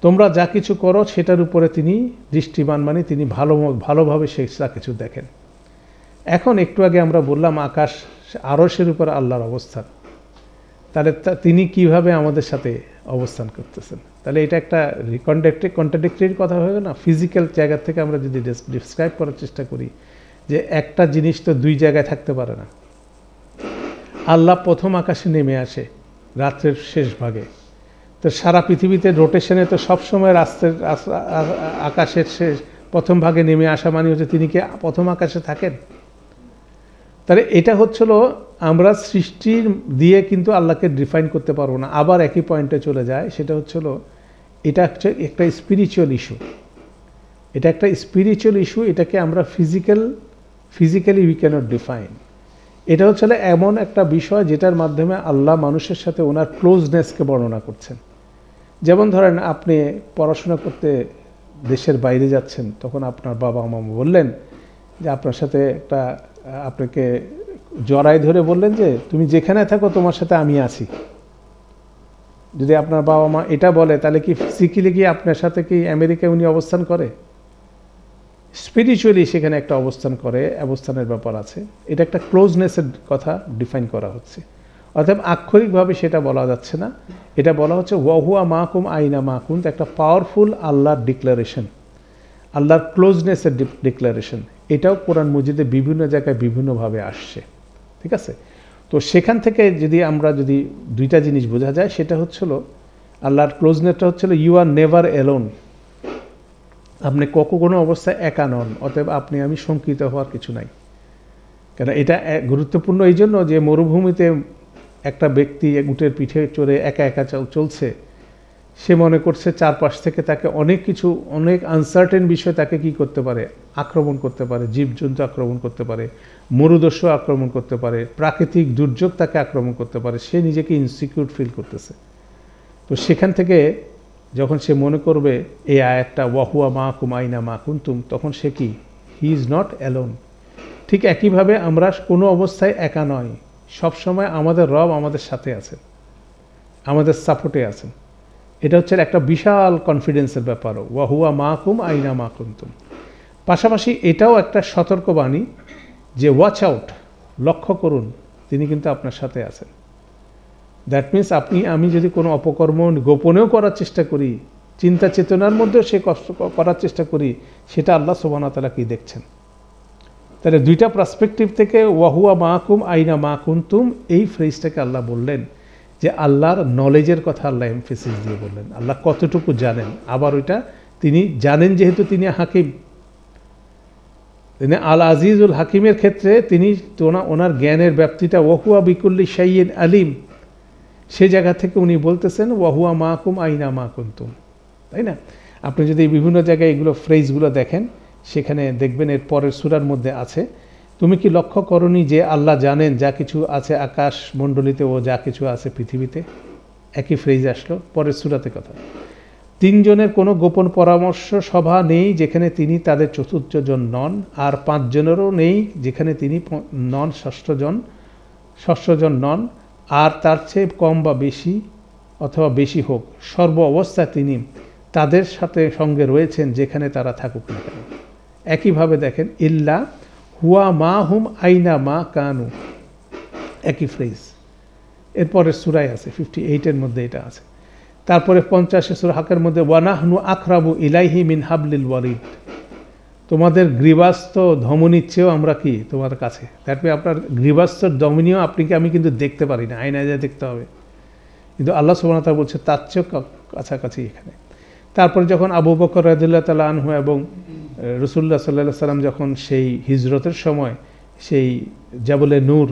তোমরা যা কিছু করো সেটার উপরে তিনি দৃষ্টিবান, মানে তিনি ভালোভাবে সে কিছু দেখেন। এখন একটু আগে আমরা বললাম আকাশ আরশের উপর আল্লাহর অবস্থান, তাহলে তিনি কিভাবে আমাদের সাথে অবস্থান করতেছেন? তাহলে এটা একটা কন্ট্রাডিক্টরি কথা হয়ে গেল না? ফিজিক্যাল জায়গা থেকে আমরা যদি ডিসক্রাইব করার চেষ্টা করি যে একটা জিনিস তো দুই জায়গায় থাকতে পারে না। আল্লাহ প্রথম আকাশে নেমে আসে রাত্রের শেষ ভাগে, তো সারা পৃথিবীতে রোটেশনে তো সবসময় আকাশের শেষ প্রথম ভাগে নেমে আসা মানে হচ্ছে তিনি কি প্রথম আকাশে থাকেন? তাহলে এটা হচ্ছিল আমরা সৃষ্টির দিয়ে কিন্তু আল্লাহকে ডিফাইন করতে পারবো না। আবার একই পয়েন্টে চলে যায়, সেটা হচ্ছিল এটা হচ্ছে একটা স্পিরিচুয়াল ইস্যু। এটা একটা স্পিরিচুয়াল ইস্যু, এটাকে আমরা ফিজিক্যালি উই ক্যানট ডিফাইন। এটা হচ্ছে এমন একটা বিষয় যেটার মাধ্যমে আল্লাহ মানুষের সাথে ওনার ক্লোজনেসকে বর্ণনা করছেন। যেমন ধরেন আপনি পড়াশোনা করতে দেশের বাইরে যাচ্ছেন, তখন আপনার বাবা মা বললেন যে আপনার সাথে আপনাকে জড়াই ধরে বললেন যে তুমি যেখানে থাকো তোমার সাথে আমি আছি। যদি আপনার বাবা মা এটা বলে, তাহলে কি ফিজিক্যালি কি আপনার সাথে কি আমেরিকায় উনি অবস্থান করে? স্পিরিচুয়ালি সেখানে একটা অবস্থানের ব্যাপার আছে। এটা একটা ক্লোজনেসের কথা ডিফাইন করা হচ্ছে। অর্থাৎ আক্ষরিকভাবে সেটা বলা যাচ্ছে না, এটা বলা হচ্ছে ওয়াহুয়া মাকুম আইনা মাকুম, একটা পাওয়ারফুল আল্লাহর ডিক্লারেশন, আল্লাহর ক্লোজনেসের ডিক্লারেশন। এটাও কোরআন মজিদে বিভিন্ন জায়গায় বিভিন্নভাবে আসছে, ঠিক আছে? তো সেখান থেকে আমরা যদি দুইটা জিনিস বোঝা যায়, সেটা হচ্ছিল আল্লাহর ক্লোজনেসটা হচ্ছিল ইউ আর নেভার অ্যালোন, আপনি কোনো অবস্থায় একা নন। অতএব আপনি আমি শঙ্কিত হওয়ার কিছু নাই। কেন এটা গুরুত্বপূর্ণ এই জন্য যে মরুভূমিতে একটা ব্যক্তি উটের পিঠে চড়ে একা একা চলছে, সে মনে করছে চারপাশ থেকে তাকে অনেক আনসার্টেন বিষয় তাকে কি করতে পারে, আক্রমণ করতে পারে, জীবজন্তু আক্রমণ করতে পারে, মরুদস্যু আক্রমণ করতে পারে, প্রাকৃতিক দুর্যোগ তাকে আক্রমণ করতে পারে। সে নিজেকে ইনসিকিউর ফিল করতেছে। তো সেখান থেকে যখন সে মনে করবে এই আয়াতটা ওয়াহুয়া মাকুম আইনা মা কুনতুম, তখন সে কি হি ইজ নট অ্যালোন। ঠিক একইভাবে আমরা কোনো অবস্থায় একা নয়, সবসময় আমাদের রব আমাদের সাথে আছেন, আমাদের সাপোর্টে আছেন। এটা হচ্ছে একটা বিশাল কনফিডেন্সের ব্যাপার, ওয়াহুয়া মাকুম আইনা মা কুনতুম। পাশাপাশি এটাও একটা সতর্কবাণী যে ওয়াচ আউট, লক্ষ্য করুন, তিনি কিন্তু আপনার সাথে আছেন। দ্যাট মিন্স আমি যদি কোনো অপকর্ম গোপনেও করার চেষ্টা করি, চিন্তা চেতনার মধ্যেও সে কষ্ট করার চেষ্টা করি, সেটা আল্লাহ সুবহানাহু ওয়া তাআলা কি দেখছেন। তাহলে দুইটা পার্সপেক্টিভ থেকে ওয়াহুয়া মাকুম আইনা মা কুনতুম, এই ফ্রেজটাকে আল্লাহ বললেন যে আল্লাহর নলেজের কথা আল্লাহ এমফেসিস দিয়ে বললেন, আল্লাহ কতটুকু জানেন। আবার ওইটা তিনি জানেন যেহেতু তিনি হাকিম, তিনি আল আজিজুল হাকিমের ক্ষেত্রে তিনি ওনার জ্ঞানের ব্যাপ্তিটা ওয়াহুয়া বিকুল্লি শাইইন আলিম, সে জায়গা থেকে উনি বলতেছেন ওয়াহুয়া মাকুম আইনা মা কুনতুম, তাই না? আপনি যদি বিভিন্ন জায়গায় এগুলো ফ্রেজগুলো দেখেন, সেখানে দেখবেন এর পরের সূরার মধ্যে আছে, তুমি কি লক্ষ্য করনি যে আল্লাহ জানেন যা কিছু আছে আকাশ মণ্ডলীতে ও যা কিছু আছে পৃথিবীতে? একই ফ্রেজ আসলো পরের সূরাতে কথা। তিনজনের কোনো গোপন পরামর্শ সভা নেই যেখানে তিনি তাদের চতুর্থ জন নন, আর পাঁচজনেরও নেই যেখানে তিনি নন ষষ্ঠ জন নন, আর তার চেয়ে কম বা বেশি অথবা বেশি হোক, সর্ব অবস্থায় তিনি তাদের সাথে সঙ্গে রয়েছেন যেখানে তারা থাকুক না কেন। একইভাবে দেখেন ইল্লা হুয়া মা হুম আইনা মা কানু, একই ফ্রেজ এরপরের সূরায় আছে, 58-এর মধ্যে এটা আছে। তারপরে 50 সূরা হাকের মধ্যে ওয়ানাহনু আকরাবু ইলাইহি মিন হাবলিল ওয়ারিদ, তোমাদের গ্রীবাস্ত্র ধমনীর চেয়েও আমরা কি তোমার কাছে। দ্যাট মিন আপনার গ্রীবাস্ত্রের ধমনীও আমি কিন্তু দেখতে পারি না, আয়নায় যা দেখতে হবে, কিন্তু আল্লাহ সুবহানাহু ওয়া তাআলা বলছে তার চেয়েও কাছাকাছি এখানে। তারপরে যখন আবু বকর রাদিয়াল্লাহু তাআলা আনহু এবং রাসূলুল্লাহ সাল্লাল্লাহু আলাইহি ওয়াসাল্লাম যখন সেই হিজরতের সময় সেই জাবলে নূর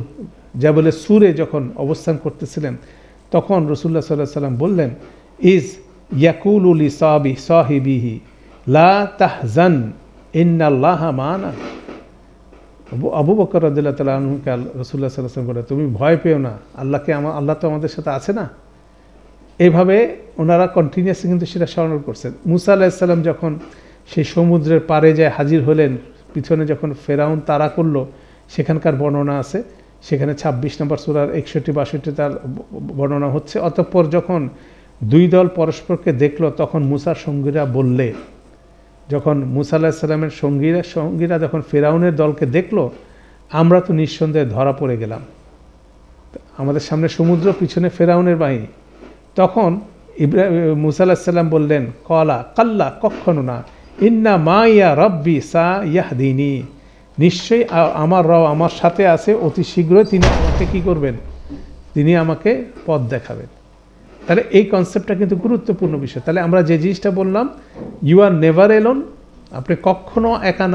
জাবলে সুরে যখন অবস্থান করতেছিলেন, তখন রাসূলুল্লাহ সাল্লাল্লাহু আলাইহি ওয়াসাল্লাম বললেন ইজ ইয়াকুলু লি সাহিবিহি লা তাহজান ইন্নাল্লাহা মা'ানা। আবু বকর রাদিয়াল্লাহু তাআলা আনহুকে রাসূলুল্লাহ সাল্লাল্লাহু আলাইহি ওয়াসাল্লাম বলে তুমি ভয় পেও না, আল্লাহ তো আমাদের সাথে আছে না। এইভাবে ওনারা কন্টিনিউয়াসলি কিন্তু সেটা স্মরণ করছেন। মুসা আলাইহিস সালাম যখন সেই সমুদ্রের পাড়ে যায় হাজির হলেন, পিছনে যখন ফেরাউন তাড়া করলো, সেখানকার বর্ণনা আছে, সেখানে 26 নম্বর সূরার 61-62 তার বর্ণনা হচ্ছে। অতঃপর যখন দুই দল পরস্পরকে দেখলো, তখন মুসার সঙ্গীরা বললে, যখন মুসা আলাইহিস সালামের সঙ্গীরা যখন ফেরাউনের দলকে দেখলো, আমরা তো নিঃসন্দেহে ধরা পড়ে গেলাম, আমাদের সামনে সমুদ্র, পিছনে ফেরাউনের বাহিনী। তখন মুসা আলাইহিস সালাম বললেন কাল্লা, কখনো না, ইন্না মাইয়া রব্বি সা ইয়াহদিনী, নিশ্চয়ই আমার রব আমার সাথে আছে, অতি শীঘ্রই তিনি আমাকে কি করবেন, তিনি আমাকে পথ দেখাবেন। তাহলে এই কনসেপ্টটা কিন্তু গুরুত্বপূর্ণ বিষয়। তাহলে আমরা যে জিনিসটা বললাম, ইউ আর নেভার এলোন, আপনি কখনো একা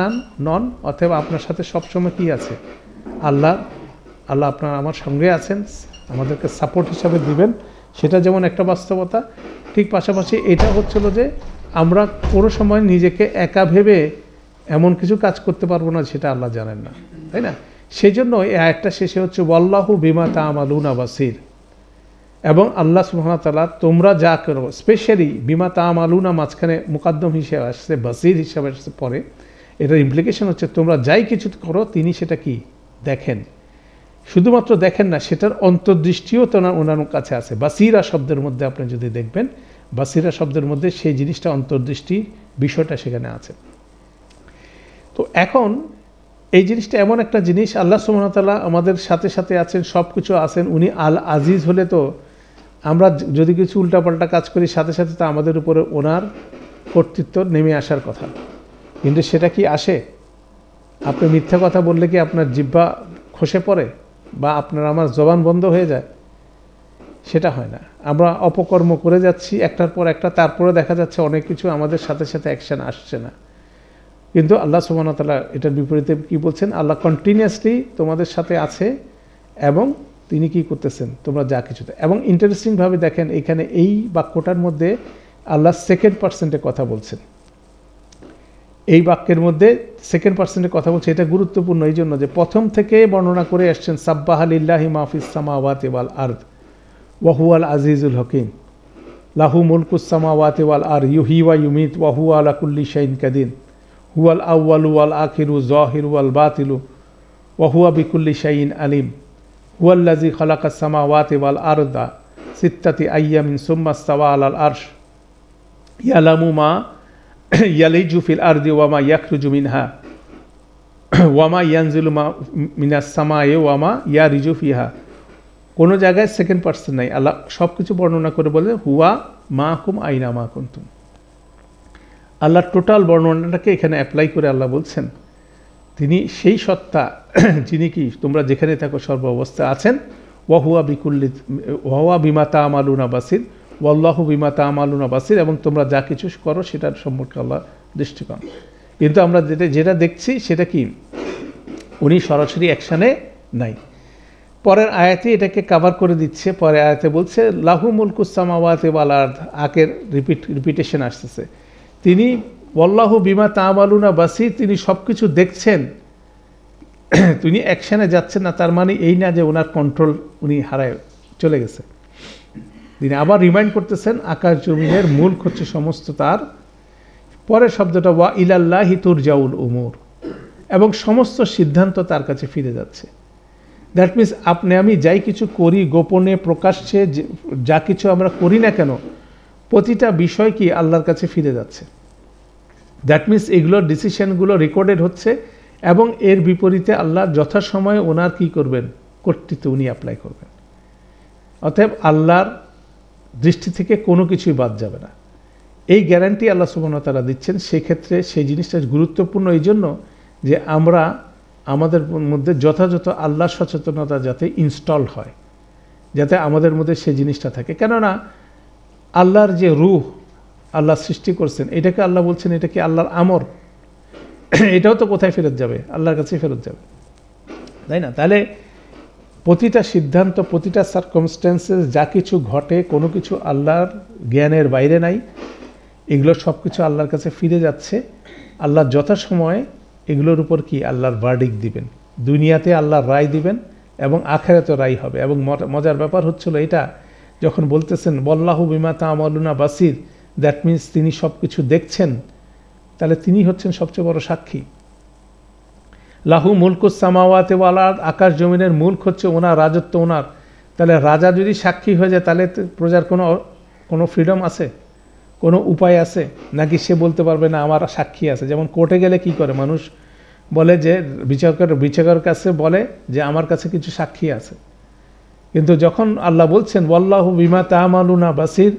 নন, অথবা আপনার সাথে সবসময় কি আছে, আল্লাহ আপনার আমার সঙ্গে আছেন, আমাদেরকে সাপোর্ট হিসাবে দিবেন, সেটা যেমন একটা বাস্তবতা, ঠিক পাশাপাশি এটা হচ্ছিল যে আমরা কোনো সময় নিজেকে একা ভেবে এমন কিছু কাজ করতে পারবো না যেটা আল্লাহ জানেন না, তাই না? সেই জন্য এই আয়াতটা শেষে হচ্ছে ওয়াল্লাহু বিমা তা'মালুনা বাসীর, এবং আল্লাহ সুবহানাহু ওয়া তাআলা তোমরা যা করো, স্পেশালি বিমা তা'মালুনা মাঝখানে মুকাদ্দম হিসেবে আসছে, বাসীর হিসেবে আসছে পরে, এটার ইমপ্লিকেশন হচ্ছে তোমরা যাই কিছু করো তিনি সেটা কি দেখেন, শুধুমাত্র দেখেন না, সেটার অন্তর্দৃষ্টিও তো ওনার কাছে আছে। বাসিরা শব্দের মধ্যে আপনি যদি দেখবেন, বাসিরা শব্দের মধ্যে সেই জিনিসটা অন্তর্দৃষ্টি বিষয়টা সেখানে আছে। তো এখন এই জিনিসটা এমন একটা জিনিস, আল্লাহ সুবহানাহু ওয়া তাআলা আমাদের সাথে সাথে আছেন, সব কিছু আছেন। উনি আল আজিজ হলে তো আমরা যদি কিছু উল্টাপাল্টা কাজ করি, সাথে সাথে তো আমাদের উপরে ওনার কর্তৃত্ব নেমে আসার কথা, কিন্তু সেটা কি আসে? আপনি মিথ্যা কথা বললে কি আপনার জিহ্বা খসে পড়ে, বা আপনার আমার জবান বন্ধ হয়ে যায়? সেটা হয় না। আমরা অপকর্ম করে যাচ্ছি একটার পর একটা, তারপরে দেখা যাচ্ছে অনেক কিছু আমাদের সাথে সাথে অ্যাকশন আসছে না। কিন্তু আল্লাহ সুবহানাহু ওয়া তাআলা এটার বিপরীতে কি বলছেন, আল্লাহ কন্টিনিউয়াসলি তোমাদের সাথে আছে এবং তিনি কি করতেছেন, তোমরা যা কিছুতে। এবং ইন্টারেস্টিংভাবে দেখেন এখানে এই বাক্যটার মধ্যে আল্লাহ সেকেন্ড পার্সেন্টে কথা বলছেন, এই বাক্যের মধ্যে সেকেন্ড পার্সেন্টে কথা বলছে। এটা গুরুত্বপূর্ণ এই জন্য যে প্রথম থেকে বর্ণনা করে আসছেন সাব্বাহা লিল্লাহি মা ফিস সামাওয়াতি ওয়াল আরদ ওয়া হুয়াল আজিজুল হাকীম, লাহু মুলকুস সামাওয়াতি ওয়াল আরদ ইউহয়ি ওয়া ইউমীত ওয়া হুয়া আলা কুল্লি শাইইন কাদির, হুয়াল আউয়ালু ওয়াল আখিরু যাহিরু ওয়াল বাতিলু ওয়া হুয়া বিকুল্লি শাইইন আলিম, হুয়াল্লাযী খালাকাস সামাওয়াতি ওয়াল আরদা সিত্তাতি আইয়ামিন সুম্মা ইসতাওয়া আলাল আরশ ইয়ালামু মা ইয়ালিজু ফিল আরদি ওয়া মা ইয়াখরুজু মিনহা ওয়া মা ইয়ানজিলু মিনাস সামাই ওয়া মা ইয়ারিজু ফিহা। কোনো জায়গায় সেকেন্ড পার্সন নাই, আল্লাহ সব কিছু বর্ণনা করে বলে হুয়া মাকুম আইনা মা কুনতুম। আল্লাহ টোটাল বর্ণনাটাকে এখানে অ্যাপ্লাই করে আল্লাহ বলছেন তিনি সেই সত্তা যিনি কি তোমরা যেখানে থাকো সর্ব অবস্থা আছেন, ওয়া হুয়া বিমা তা'মালুনা বাসীর, ওয়াল্লাহু বিমা তা'মালুনা বাসীর, এবং তোমরা যা কিছু করো সেটার সম্পর্কে আল্লাহ দৃষ্টিকোণ। কিন্তু আমরা যেটা দেখছি সেটা কি উনি সরাসরি অ্যাকশানে নাই। পরের আয়াতে এটাকে কাভার করে দিচ্ছে। পরের আয়াতে বলছে লাহু মুলকুস সামাওয়াতি ওয়াল আরদ, আকের রিপিটেশন আসতেছে। তিনি ওয়াল্লাহু বিমা তা'মালুনা বাসীর, তিনি সব কিছু দেখছেন, তিনি অ্যাকশানে যাচ্ছেন না, তার মানে এই না যে ওনার কন্ট্রোল উনি হারায় চলে গেছে। তিনি আবার রিমাইন্ড করতেছেন আকাশ জমিনের মুলক হচ্ছে সমস্ত তার। পরের শব্দটা ওয়া ইলাল্লাহি তুরজাউল উমুর, এবং সমস্ত সিদ্ধান্ত তার কাছে ফিরে যাচ্ছে। দ্যাট মিনস আপনি আমি যাই কিছু করি, গোপনে প্রকাশ্যে যা কিছু আমরা করি না কেন, প্রতিটা বিষয় কি আল্লাহর কাছে ফিরে যাচ্ছে। দ্যাট মিনস এগুলোর ডিসিশনগুলো রেকর্ডেড হচ্ছে, এবং এর বিপরীতে আল্লাহ যথাসময়ে ওনার কি করবেন, কর্তৃত্ব উনি অ্যাপ্লাই করবেন। অতএব আল্লাহর দৃষ্টি থেকে কোনো কিছুই বাদ যাবে না, এই গ্যারান্টি আল্লাহ সুবহানাহু ওয়া তাআলা দিচ্ছেন। সেক্ষেত্রে সেই জিনিসটা গুরুত্বপূর্ণ এই জন্য যে আমরা আমাদের মধ্যে যথাযথ আল্লাহ সচেতনতা যাতে ইনস্টল হয়, যাতে আমাদের মধ্যে সেই জিনিসটা থাকে। কেননা আল্লাহর যে রূহ আল্লাহ সৃষ্টি করছেন, এটাকে আল্লাহ বলছেন এটা কি আল্লাহর আমর, এটাও তো কোথায় ফেরত যাবে, আল্লাহর কাছেই ফেরত যাবে, তাই না? তাহলে প্রতিটা সিদ্ধান্ত, প্রতিটা সার্কামস্ট্যান্সেস যা কিছু ঘটে, কোনো কিছু আল্লাহর জ্ঞানের বাইরে নাই। এগুলো সব কিছু আল্লাহর কাছে ফিরে যাচ্ছে। আল্লাহ যথাসময়ে এগুলোর উপর কি আল্লাহর ভার্ডিক্ট দিবেন, দুনিয়াতে আল্লাহর রায় দিবেন এবং আখিরাতে রায় হবে। এবং মজার ব্যাপার হচ্ছিল এটা, যখন বলতেছেন ওয়াল্লাহু বিমা তা'মালুনা বাসীর, দ্যাট মিনস তিনি সব কিছু দেখছেন, তাহলে তিনি হচ্ছেন সবচেয়ে বড় সাক্ষী। লাহু মুলকুস সামাওয়াতি ওয়াল আরদ, আকাশ জমিনের মুলক হচ্ছে ওনার, রাজত্ব ওনার। তাহলে রাজা যদি সাক্ষী হয়ে যায়, তাহলে প্রজার কোনো ফ্রিডম আছে, কোনো উপায় আছে নাকি? সে বলতে পারবে না আমার সাক্ষী আছে। যেমন কোর্টে গেলে কি করে, মানুষ বলে যে বিচারকের কাছে বলে যে আমার কাছে কিছু সাক্ষী আছে। কিন্তু যখন আল্লাহ বলছেন ওয়াল্লাহু বিমা তা'মালুনা বাসীর,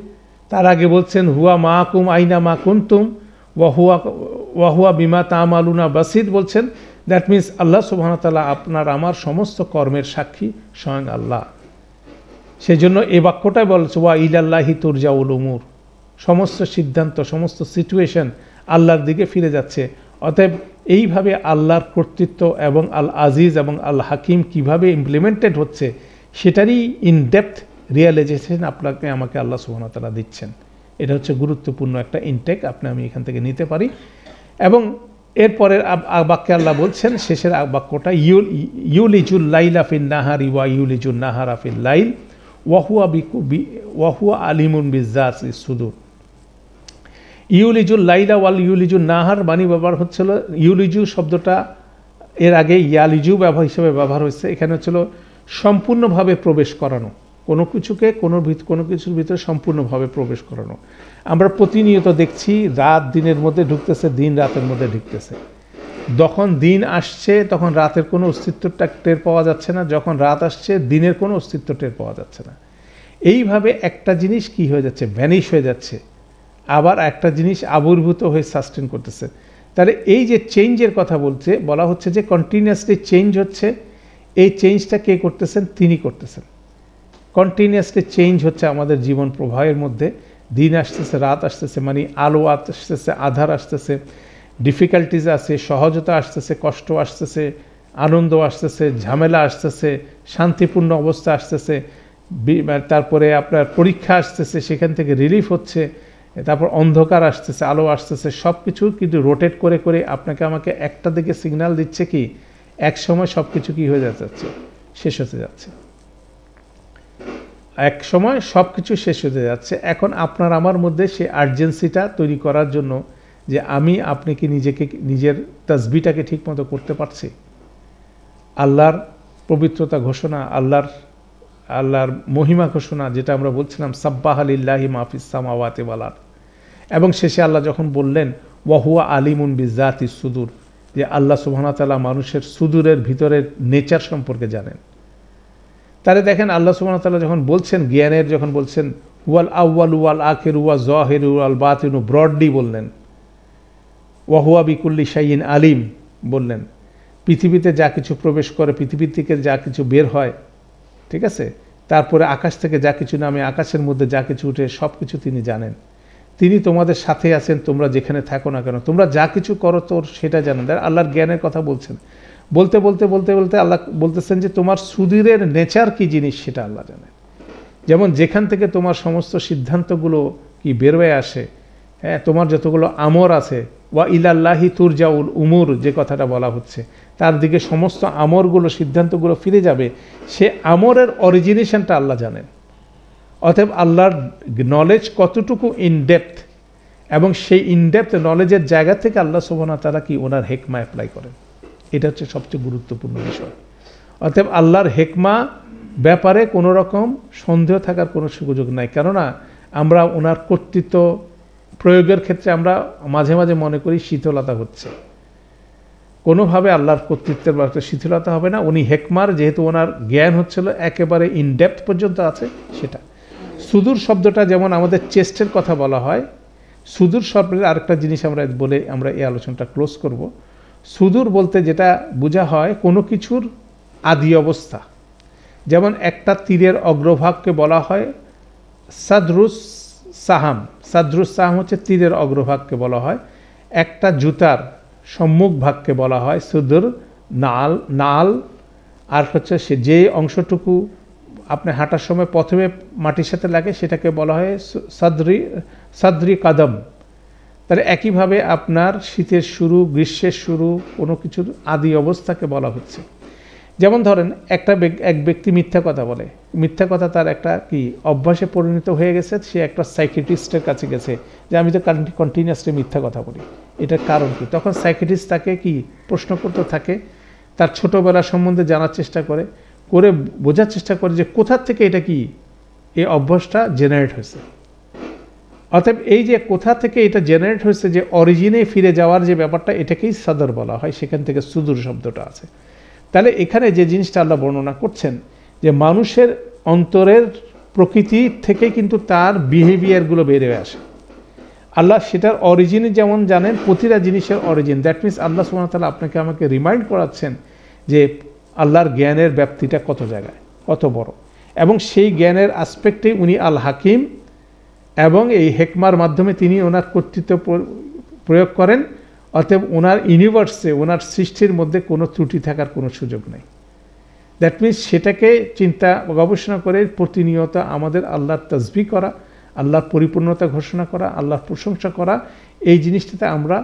তার আগে বলছেন হুয়া মাআকুম আইনা মা কুনতুম ওয়া হুয়া বিমা তা'মালুনা বাসীর বলছেন। দ্যাট মিনস আল্লাহ সুবহানাহু ওয়া তাআলা আপনার আমার সমস্ত কর্মের সাক্ষী স্বয়ং আল্লাহ। সেই জন্য এই বাক্যটাই বলছে ওয়া ইলাল্লাহি তুরজাউল উমুর, সমস্ত সিদ্ধান্ত, সমস্ত সিচুয়েশন আল্লাহর দিকে ফিরে যাচ্ছে। অতএব এইভাবে আল্লাহর কর্তৃত্ব এবং আল আজিজ এবং আল হাকিম কিভাবে ইমপ্লিমেন্টেড হচ্ছে, সেটারই ইনডেপথ রিয়েলাইজেশন আপনাকে আমাকে আল্লাহ সুবহানাহু ওয়া তাআলা দিচ্ছেন। এটা হচ্ছে গুরুত্বপূর্ণ একটা ইনটেক আমি এখান থেকে নিতে পারি। এবং এরপরের বাক্যে আল্লাহ বলছেন, শেষের বাক্যটা ইউলিজুল লাইলা ফিন নাহারি ওয়া ইউলিজুল নাহারা ফিল লাইল ওয়া হুয়া আলিমুন বিযাতিস সুদূর। ইউলিজুল লাইলা ওয়াল ইউলিজুল নাহার বাণী ব্যবহার হচ্ছিল, ইউলিজু শব্দটা এর আগে ইয়ালিজু হিসেবে ব্যবহার হয়েছে। এখানে হচ্ছিল সম্পূর্ণভাবে প্রবেশ করানো, কোনো কিছুকে কোনো কিছুর ভিতরে সম্পূর্ণভাবে প্রবেশ করানো। আমরা প্রতিনিয়ত দেখছি রাত দিনের মধ্যে ঢুকতেছে, দিন রাতের মধ্যে ঢুকতেছে। যখন দিন আসছে তখন রাতের কোনো অস্তিত্বটা টের পাওয়া যাচ্ছে না, যখন রাত আসছে দিনের কোনো অস্তিত্ব টের পাওয়া যাচ্ছে না। এইভাবে একটা জিনিস কি হয়ে যাচ্ছে, ভ্যানিশ হয়ে যাচ্ছে, আবার একটা জিনিস আবির্ভূত হয়ে সাস্টেন করতেছে। তাহলে এই যে চেঞ্জের কথা বলা হচ্ছে যে কন্টিনিউয়াসলি চেঞ্জ হচ্ছে, এই চেঞ্জটা কে করতেছেন? তিনি করতেছেন। কন্টিনিউয়াসলি চেঞ্জ হচ্ছে আমাদের জীবন প্রবাহের মধ্যে। দিন আসতেছে, রাত আসতেছে, মানে আলো আসতেছে, আধার আসতেছে, ডিফিকাল্টিজ আছে, সহজতা আসতেছে, কষ্ট আসতেছে, আনন্দ আসতেছে, ঝামেলা আসতেছে, শান্তিপূর্ণ অবস্থা আসতেছে, তারপরে আপনার পরীক্ষা আসতেছে, সেখান থেকে রিলিফ হচ্ছে, তারপর অন্ধকার আসতেছে, আলো আসতেছে। সব কিছু কিন্তু রোটেট করে করে আপনাকে আমাকে একটা দিকে সিগন্যাল দিচ্ছে কি এক সময় সব কিছু কী হয়ে যাচ্ছে, শেষ হতে যাচ্ছে। এক সময় সব কিছু শেষ হতে যাচ্ছে। এখন আপনার আমার মধ্যে সেই আর্জেন্সিটা তৈরি করার জন্য যে আপনি কি নিজের তাসবিহটাকে ঠিকমতো করতে পারছি, আল্লাহর পবিত্রতা ঘোষণা, আল্লাহর মহিমা ঘোষণা, যেটা আমরা বলছিলাম সাব্বাহা লিল্লাহি মা ফিস সামাওয়াতি ওয়াল আরদ। এবং শেষে আল্লাহ যখন বললেন ওয়া হুয়া আলিমুন বিযাতিস সুদূর, যে আল্লাহ সুবহানাহু ওয়া তাআলা মানুষের সুদূরের ভিতরের নেচার সম্পর্কে জানেন। তাহলে দেখেন আল্লাহ সুবহানাহু ওয়া তাআলা যখন বলছেন জ্ঞানের, যখন বলছেন ওয়াল আউয়ালু ওয়াল আখিরু ওয়া যাহিরু ওয়াল বাতিনু, ব্রডলি বললেন। ওয়া হুয়া বিকুল্লি শাইইন আলিম বললেন। পৃথিবীতে যা কিছু প্রবেশ করে, পৃথিবী থেকে যা কিছু বের হয়, ঠিক আছে, তারপরে আকাশ থেকে যা কিছু নামে, আকাশের মধ্যে যা কিছু উঠে, সব কিছু তিনি জানেন। তিনি তোমাদের সাথে আছেন, তোমরা যেখানে থাকো না কেন, তোমরা যা কিছু করো তোর সেটা জানেন। আল্লাহর জ্ঞানের কথা বলছেন। বলতে বলতে বলতে বলতে আল্লাহ বলতেছেন যে তোমার সুদূরের নেচার কি জিনিস সেটা আল্লাহ জানেন। যেমন যেখান থেকে তোমার সমস্ত সিদ্ধান্তগুলো কি বের হয়ে আসে, হ্যাঁ, তোমার যতগুলো আমর আছে, ওয়া ইলাল্লাহি তুরজাউল উমুর যে কথাটা বলা হচ্ছে, তার দিকে সমস্ত আমরগুলো সিদ্ধান্তগুলো ফিরে যাবে, সে আমরের অরিজিনেশনটা আল্লাহ জানেন। অতএব আল্লাহর নলেজ কতটুকু ইনডেপথ, এবং সেই ইনডেপথ নলেজের জায়গা থেকে আল্লাহ সুবহানাহু ওয়া তাআলা কি ওনার হেকমা অ্যাপ্লাই করেন, এটা হচ্ছে সবচেয়ে গুরুত্বপূর্ণ বিষয়। অতএব আল্লাহর হেকমা ব্যাপারে কোনো রকম সন্দেহ থাকার কোনো সুযোগ নাই। কেননা আমরা ওনার কর্তৃত্ব প্রয়োগের ক্ষেত্রে আমরা মাঝে মাঝে মনে করি শীতলতা হচ্ছে, কোনোভাবে আল্লাহর কর্তৃত্বের ব্যাপারে শিথিলতা হবে না। উনি হেকমার, যেহেতু ওনার জ্ঞান হচ্ছিল একেবারে ইনডেপথ পর্যন্ত আছে সেটা। সুদূর শব্দটা যেমন আমাদের চেস্টের কথা বলা হয়, সুদূর শব্দের আরেকটা জিনিস আমরা বলে আমরা এই আলোচনাটা ক্লোজ করব। সুদূর বলতে যেটা বোঝা হয় কোনো কিছুর আদি অবস্থা। যেমন একটা তীরের অগ্রভাগকে বলা হয় সাদরুস সাহাম। সাদরুস সাহাম হচ্ছে তীরের অগ্রভাগকে বলা হয়। একটা জুতার সম্মুখ ভাগকে বলা হয় সুদূর নাল নাল। আর হচ্ছে সে যে অংশটুকু আপনি হাঁটার সময় প্রথমে মাটির সাথে লাগে সেটাকে বলা হয় সাদরি কাদম। তাহলে একইভাবে আপনার শীতের শুরু, গ্রীষ্মের শুরু, কোনো কিছুর আদি অবস্থাকে বলা হচ্ছে। যেমন ধরেন এক ব্যক্তি মিথ্যা কথা বলে, মিথ্যা কথা তার একটা কি অভ্যাসে পরিণত হয়ে গেছে। সে একটা সাইকিয়াট্রিস্টের কাছে গেছে যে আমি তো কন্টিনিউয়াসলি মিথ্যা কথা বলি, এটার কারণ কি? তখন সাইকিয়াট্রিস্ট তাকে কি প্রশ্ন করতে থাকে, তার ছোটোবেলা সম্বন্ধে জানার চেষ্টা করে বোঝার চেষ্টা করে যে কোথার থেকে এটা কি এই অভ্যাসটা জেনারেট হয়েছে। অতএব এই যে কোথা থেকে এটা জেনারেট হয়েছে, যে অরিজিনে ফিরে যাওয়ার যে ব্যাপারটা, এটাকেই সাদর বলা হয়, সেখান থেকে সুদূর শব্দটা আছে। তাহলে এখানে যে জিনিসটা আল্লাহ বর্ণনা করছেন যে মানুষের অন্তরের প্রকৃতি থেকে কিন্তু তার বিহেভিয়ারগুলো বেড়ে আসে। আল্লাহ সেটার অরিজিনে যেমন জানেন, প্রতিটা জিনিসের অরিজিন। দ্যাট মিনস আল্লাহ সুবহানাহু ওয়া তাআলা আপনাকে আমাকে রিমাইন্ড করাচ্ছেন যে আল্লাহর জ্ঞানের ব্যাপ্তিটা কত জায়গায়, কত বড়, এবং সেই জ্ঞানের আসপেক্টে উনি আল হাকিম, এবং এই হেকমার মাধ্যমে তিনি ওনার কর্তৃত্ব প্রয়োগ করেন। অতএব ওনার ইউনিভার্সে, ওনার সৃষ্টির মধ্যে কোনো ত্রুটি থাকার কোনো সুযোগ নেই। দ্যাট মিনস সেটাকে চিন্তা গবেষণা করে প্রতিনিয়ত আমাদের আল্লাহর তাসবিহ করা, আল্লাহর পরিপূর্ণতা ঘোষণা করা, আল্লাহর প্রশংসা করা, এই জিনিসটাতে আমরা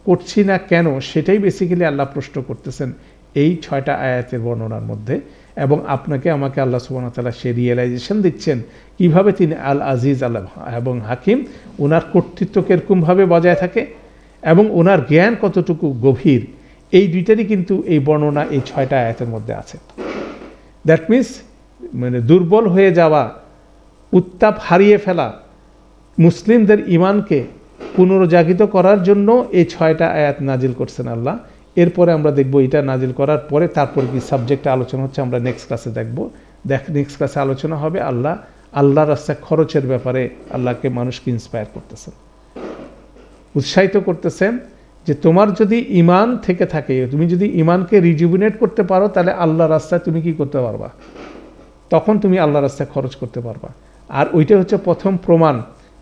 করছি না কেন, সেটাই বেসিক্যালি আল্লাহ প্রশ্ন করতেছেন এই 6টা আয়াতের বর্ণনার মধ্যে। এবং আপনাকে আমাকে আল্লাহ সুবহানাহু ওয়া তাআলা সে রিয়েলাইজেশন দিচ্ছেন কিভাবে তিনি আল আজিজ আল এবং হাকিম, ওনার কর্তৃত্ব কিরকমভাবে বজায় থাকে এবং ওনার জ্ঞান কতটুকু গভীর, এই দুইটারই কিন্তু এই বর্ণনা এই 6টা আয়াতের মধ্যে আছে। দ্যাট মিনস মানে দুর্বল হয়ে যাওয়া, উত্তাপ হারিয়ে ফেলা মুসলিমদের ইমানকে পুনরুজ্জাগিত করার জন্য এই 6টা আয়াত নাজিল করছেন আল্লাহ। এরপরে আমরা দেখব এটা নাজিল করার পরে তারপর কি সাবজেক্টে আলোচনা হচ্ছে, আমরা নেক্সট ক্লাসে দেখব। নেক্সট ক্লাসে আলোচনা হবে আল্লাহর রাস্তায় খরচের ব্যাপারে আল্লাহকে মানুষকে ইন্সপায়ার করতেছেন, উৎসাহিত করতেছেন যে তোমার যদি ইমান থেকে থাকে, তুমি যদি ইমানকে রিজুভিনেট করতে পারো, তাহলে আল্লাহর রাস্তায় তুমি কি করতে পারবা, তখন তুমি আল্লাহর রাস্তায় খরচ করতে পারবা। আর ওইটা হচ্ছে প্রথম প্রমাণ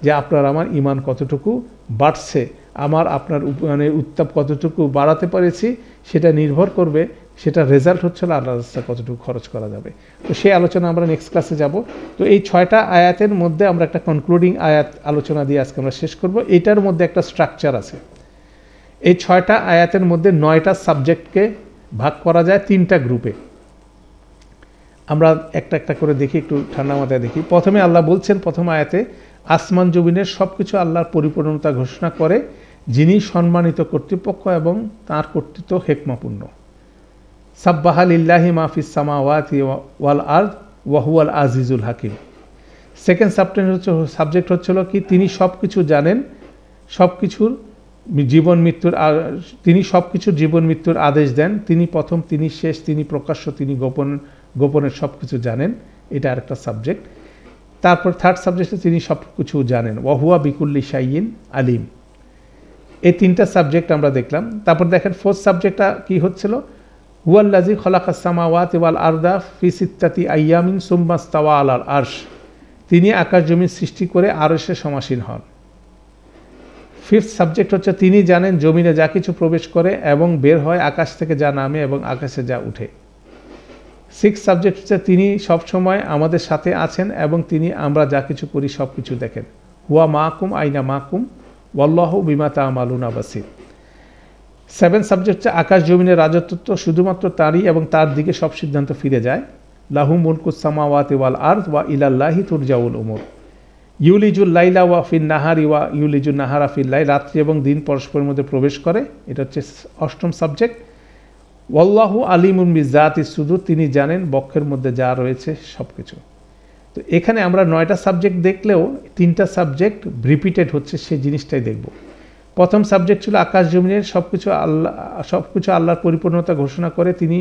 যে আপনার আমার ইমান কতটুকু বাড়ছে, আপনার মানে উত্তাপ কতটুকু বাড়াতে পেরেছি, সেটা নির্ভর করবে, সেটা রেজাল্ট হচ্ছিল আল্লাহর রাস্তায় কতটুকু খরচ করা যাবে। তো সেই আলোচনা আমরা নেক্সট ক্লাসে যাব। তো এই 6টা আয়াতের মধ্যে আমরা একটা কনক্লুডিং আয়াত আলোচনা দিয়ে আজকে আমরা শেষ করব। এটার মধ্যে একটা স্ট্রাকচার আছে। এই 6টা আয়াতের মধ্যে 9টা সাবজেক্টকে ভাগ করা যায় 3টা গ্রুপে। আমরা একটা একটা করে দেখি, একটু ঠান্ডা মাথায় দেখি। প্রথমে আল্লাহ বলছেন প্রথম আয়াতে, আসমান জমিনের সব কিছু আল্লাহর পরিপূর্ণতা ঘোষণা করে যিনি সম্মানিত কর্তৃপক্ষ এবং তাঁর কর্তৃত্ব হেকমাপূর্ণ। সাব্বাহা লিল্লাহি মা ফিস সামাওয়াতি ওয়াল আরদ ওয়া হুয়াল আজিজুল হাকিম। সেকেন্ড সাবজেক্ট হচ্ছিল কি, তিনি সব কিছু জানেন, সব কিছুর তিনি সব কিছুর জীবন মৃত্যুর আদেশ দেন, তিনি প্রথম, তিনি শেষ, তিনি প্রকাশ্য, তিনি গোপনের সব কিছু জানেন। এটা আরেকটা সাবজেক্ট। তারপর থার্ড সাবজেক্টে তিনি সব কিছু জানেন, ওয়া হুয়া বিকুল্লি শাইইন আলিম। এই 3টা সাবজেক্ট আমরা দেখলাম। তারপর দেখেন ফোর্থ সাবজেক্টটা কি হচ্ছিল, হুয়াল্লাযী খালাকাস সামাওয়াতি ওয়াল আরদা ফি সিত্তাতি আইয়ামিন সুম্মা ইসতাওয়া আলাল আরশ। তিনি আকাশ জমি সৃষ্টি করে আরশে সমাসীন হন। ফিফথ সাবজেক্ট হচ্ছে তিনি জানেন জমিনে যা কিছু প্রবেশ করে এবং বের হয়, আকাশ থেকে যা নামে এবং আকাশে যা উঠে। সিক্স সাবজেক্ট হচ্ছে তিনি সবসময় আমাদের সাথে আছেন এবং তিনি আমরা যা কিছু করি সব কিছু দেখেন। হুয়া মাকুম আইনা মাকুম ওয়াল্লাহু বিমা তা'মালুনা বাসীর। সেভেন সাবজেক্ট হচ্ছে আকাশ জমিনের রাজত্ব শুধুমাত্র তারই এবং তার দিকে সব সিদ্ধান্ত ফিরে যায়। লাহু মুলকুস সামাওয়াতি ওয়াল আরদ ওয়া ইলাল্লাহি তুরজাউল উমুর। ইউলিজুল লাইলা ওয়া ফিন নাহারি ওয়া ইউলিজুল নাহারা ফিল লাইল, রাত্রি এবং দিন পরস্পরের মধ্যে প্রবেশ করে, এটা হচ্ছে অষ্টম সাবজেক্ট। ওয়াল্লাহু আলিমুন বিযাতিস সুদূর, তিনি জানেন বক্ষের মধ্যে যা রয়েছে সব কিছু। তো এখানে আমরা 9টা সাবজেক্ট দেখলেও 3টা সাবজেক্ট রিপিটেড হচ্ছে, সেই জিনিসটাই দেখব। প্রথম সাবজেক্ট ছিল আকাশ জমিনের সব কিছু আল্লাহর পরিপূর্ণতা ঘোষণা করে, তিনি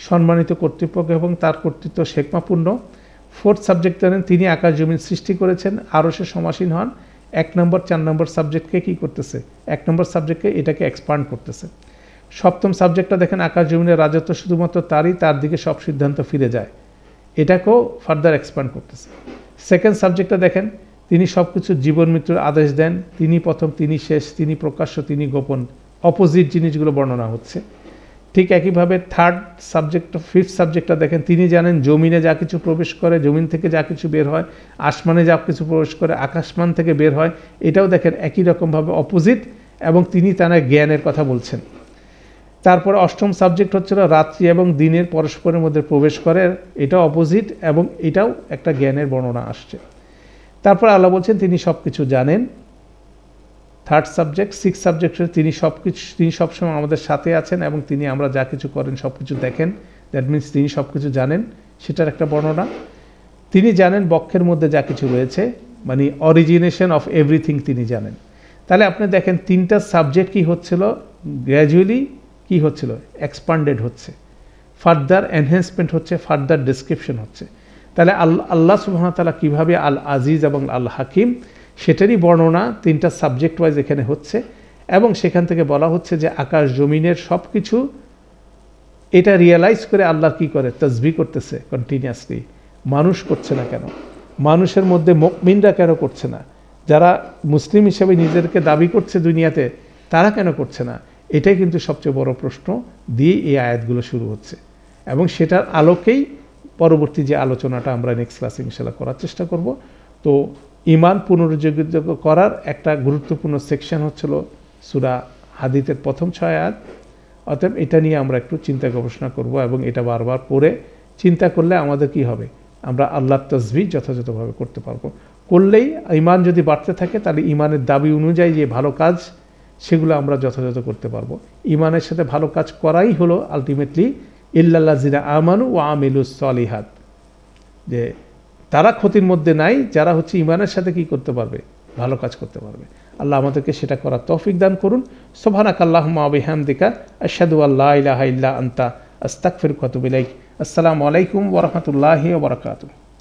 সম্মানিত কর্তৃপক্ষ এবং তার কর্তৃত্ব হেকমাপূর্ণ। ফোর্থ সাবজেক্ট জানেন তিনি আকাশ জমিন সৃষ্টি করেছেন, আরও সে সমাসীন হন। 1 নম্বর 4 নম্বর সাবজেক্টকে কী করতেছে? 1 নম্বর সাবজেক্টকে এটাকে এক্সপান্ড করতেছে। সপ্তম সাবজেক্টটা দেখেন আকাশ জমিনের রাজত্ব শুধুমাত্র তারই, তার দিকে সব সিদ্ধান্ত ফিরে যায়, এটাকেও ফার্দার এক্সপান্ড করতেছে। সেকেন্ড সাবজেক্টটা দেখেন তিনি সব কিছু জীবন মৃত্যুর আদেশ দেন, তিনি প্রথম, তিনি শেষ, তিনি প্রকাশ্য, তিনি গোপন, অপোজিট জিনিসগুলো বর্ণনা হচ্ছে। ঠিক একইভাবে থার্ড সাবজেক্ট ফিফথ সাবজেক্টটা দেখেন তিনি জানেন জমিনে যা কিছু প্রবেশ করে, জমিন থেকে যা কিছু বের হয়, আসমানে যা কিছু প্রবেশ করে, আকাশমান থেকে বের হয়, এটাও দেখেন একই রকমভাবে অপোজিট, এবং তিনি তার জ্ঞানের কথা বলছেন। তারপরে অষ্টম সাবজেক্ট হচ্ছিল রাত্রি এবং দিনের পরস্পরের মধ্যে প্রবেশ করে, এটাও অপোজিট এবং এটাও একটা জ্ঞানের বর্ণনা আসছে। তারপর আল্লাহ বলছেন তিনি সব কিছু জানেন। থার্ড সাবজেক্ট সিক্স সাবজেক্ট তিনি সবসময় আমাদের সাথে আছেন এবং তিনি আমরা যা কিছু করেন সব কিছু দেখেন, দ্যাট মিনস তিনি সব কিছু জানেন, সেটার একটা বর্ণনা। তিনি জানেন বক্ষের মধ্যে যা কিছু রয়েছে, মানে অরিজিনেশন অফ এভরিথিং তিনি জানেন। তাহলে আপনি দেখেন 3টা সাবজেক্ট কী হচ্ছিল, গ্র্যাজুয়ালি কী হচ্ছিল, এক্সপান্ডেড হচ্ছে, ফার্দার এনহ্যান্সমেন্ট হচ্ছে, ফার্দার ডেসক্রিপশন হচ্ছে। তাহলে আল্লাহ সুবহানাহু ওয়া তাআলা কীভাবে আল আজিজ এবং আল হাকিম, সেটারই বর্ণনা 3টা সাবজেক্ট ওয়াইজ এখানে হচ্ছে। এবং সেখান থেকে বলা হচ্ছে যে আকাশ জমিনের সব কিছু এটা রিয়েলাইজ করে আল্লাহ কি করে, তাসবিহ করতেছে কন্টিনিউয়াসলি। মানুষ করছে না কেন? মানুষের মধ্যে মুমিনরা কেন করছে না? যারা মুসলিম হিসেবে নিজেদেরকে দাবি করছে দুনিয়াতে, তারা কেন করছে না? এটাই কিন্তু সবচেয়ে বড় প্রশ্ন দিয়ে এই আয়াতগুলো শুরু হচ্ছে, এবং সেটার আলোকেই পরবর্তী যে আলোচনাটা আমরা নেক্সট ক্লাসে ইনশাআল্লাহ করার চেষ্টা করব। তো ঈমান পুনরুজ্জীবিত করার একটা গুরুত্বপূর্ণ সেকশন হচ্ছিল সূরা হাদীদের প্রথম 6 আয়াত। অতএব এটা নিয়ে আমরা একটু চিন্তা গবেষণা করব, এবং এটা বারবার পড়ে চিন্তা করলে আমাদের কি হবে, আমরা আল্লাহর তাসবিহ যথাযথভাবে করতে পারবো। করলেই ঈমান যদি বাড়তে থাকে, তাহলে ঈমানের দাবি অনুযায়ী যে ভালো কাজ, সেগুলো আমরা যথাযথ করতে পারবো। ঈমানের সাথে ভালো কাজ করাই হলো আলটিমেটলি ইল্লাল্লাযিনা আমানু ওয়া আমিলুস সলিহাত, যে তারা ক্ষতির মধ্যে নাই যারা হচ্ছে ঈমানের সাথে কি করতে পারবে, ভালো কাজ করতে পারবে। আল্লাহ আমাদেরকে সেটা করার তৌফিক দান করুন। সুবহানাকাল্লাহুম্মা ওয়া বিহামদিকা আশহাদু আল্লা ইলাহা ইল্লা আনতা আস্তাগফিরুকা ওয়া আতুবু ইলাইক। আসসালামু আলাইকুম ওয়া রাহমাতুল্লাহি ওয়া বারাকাতুহু।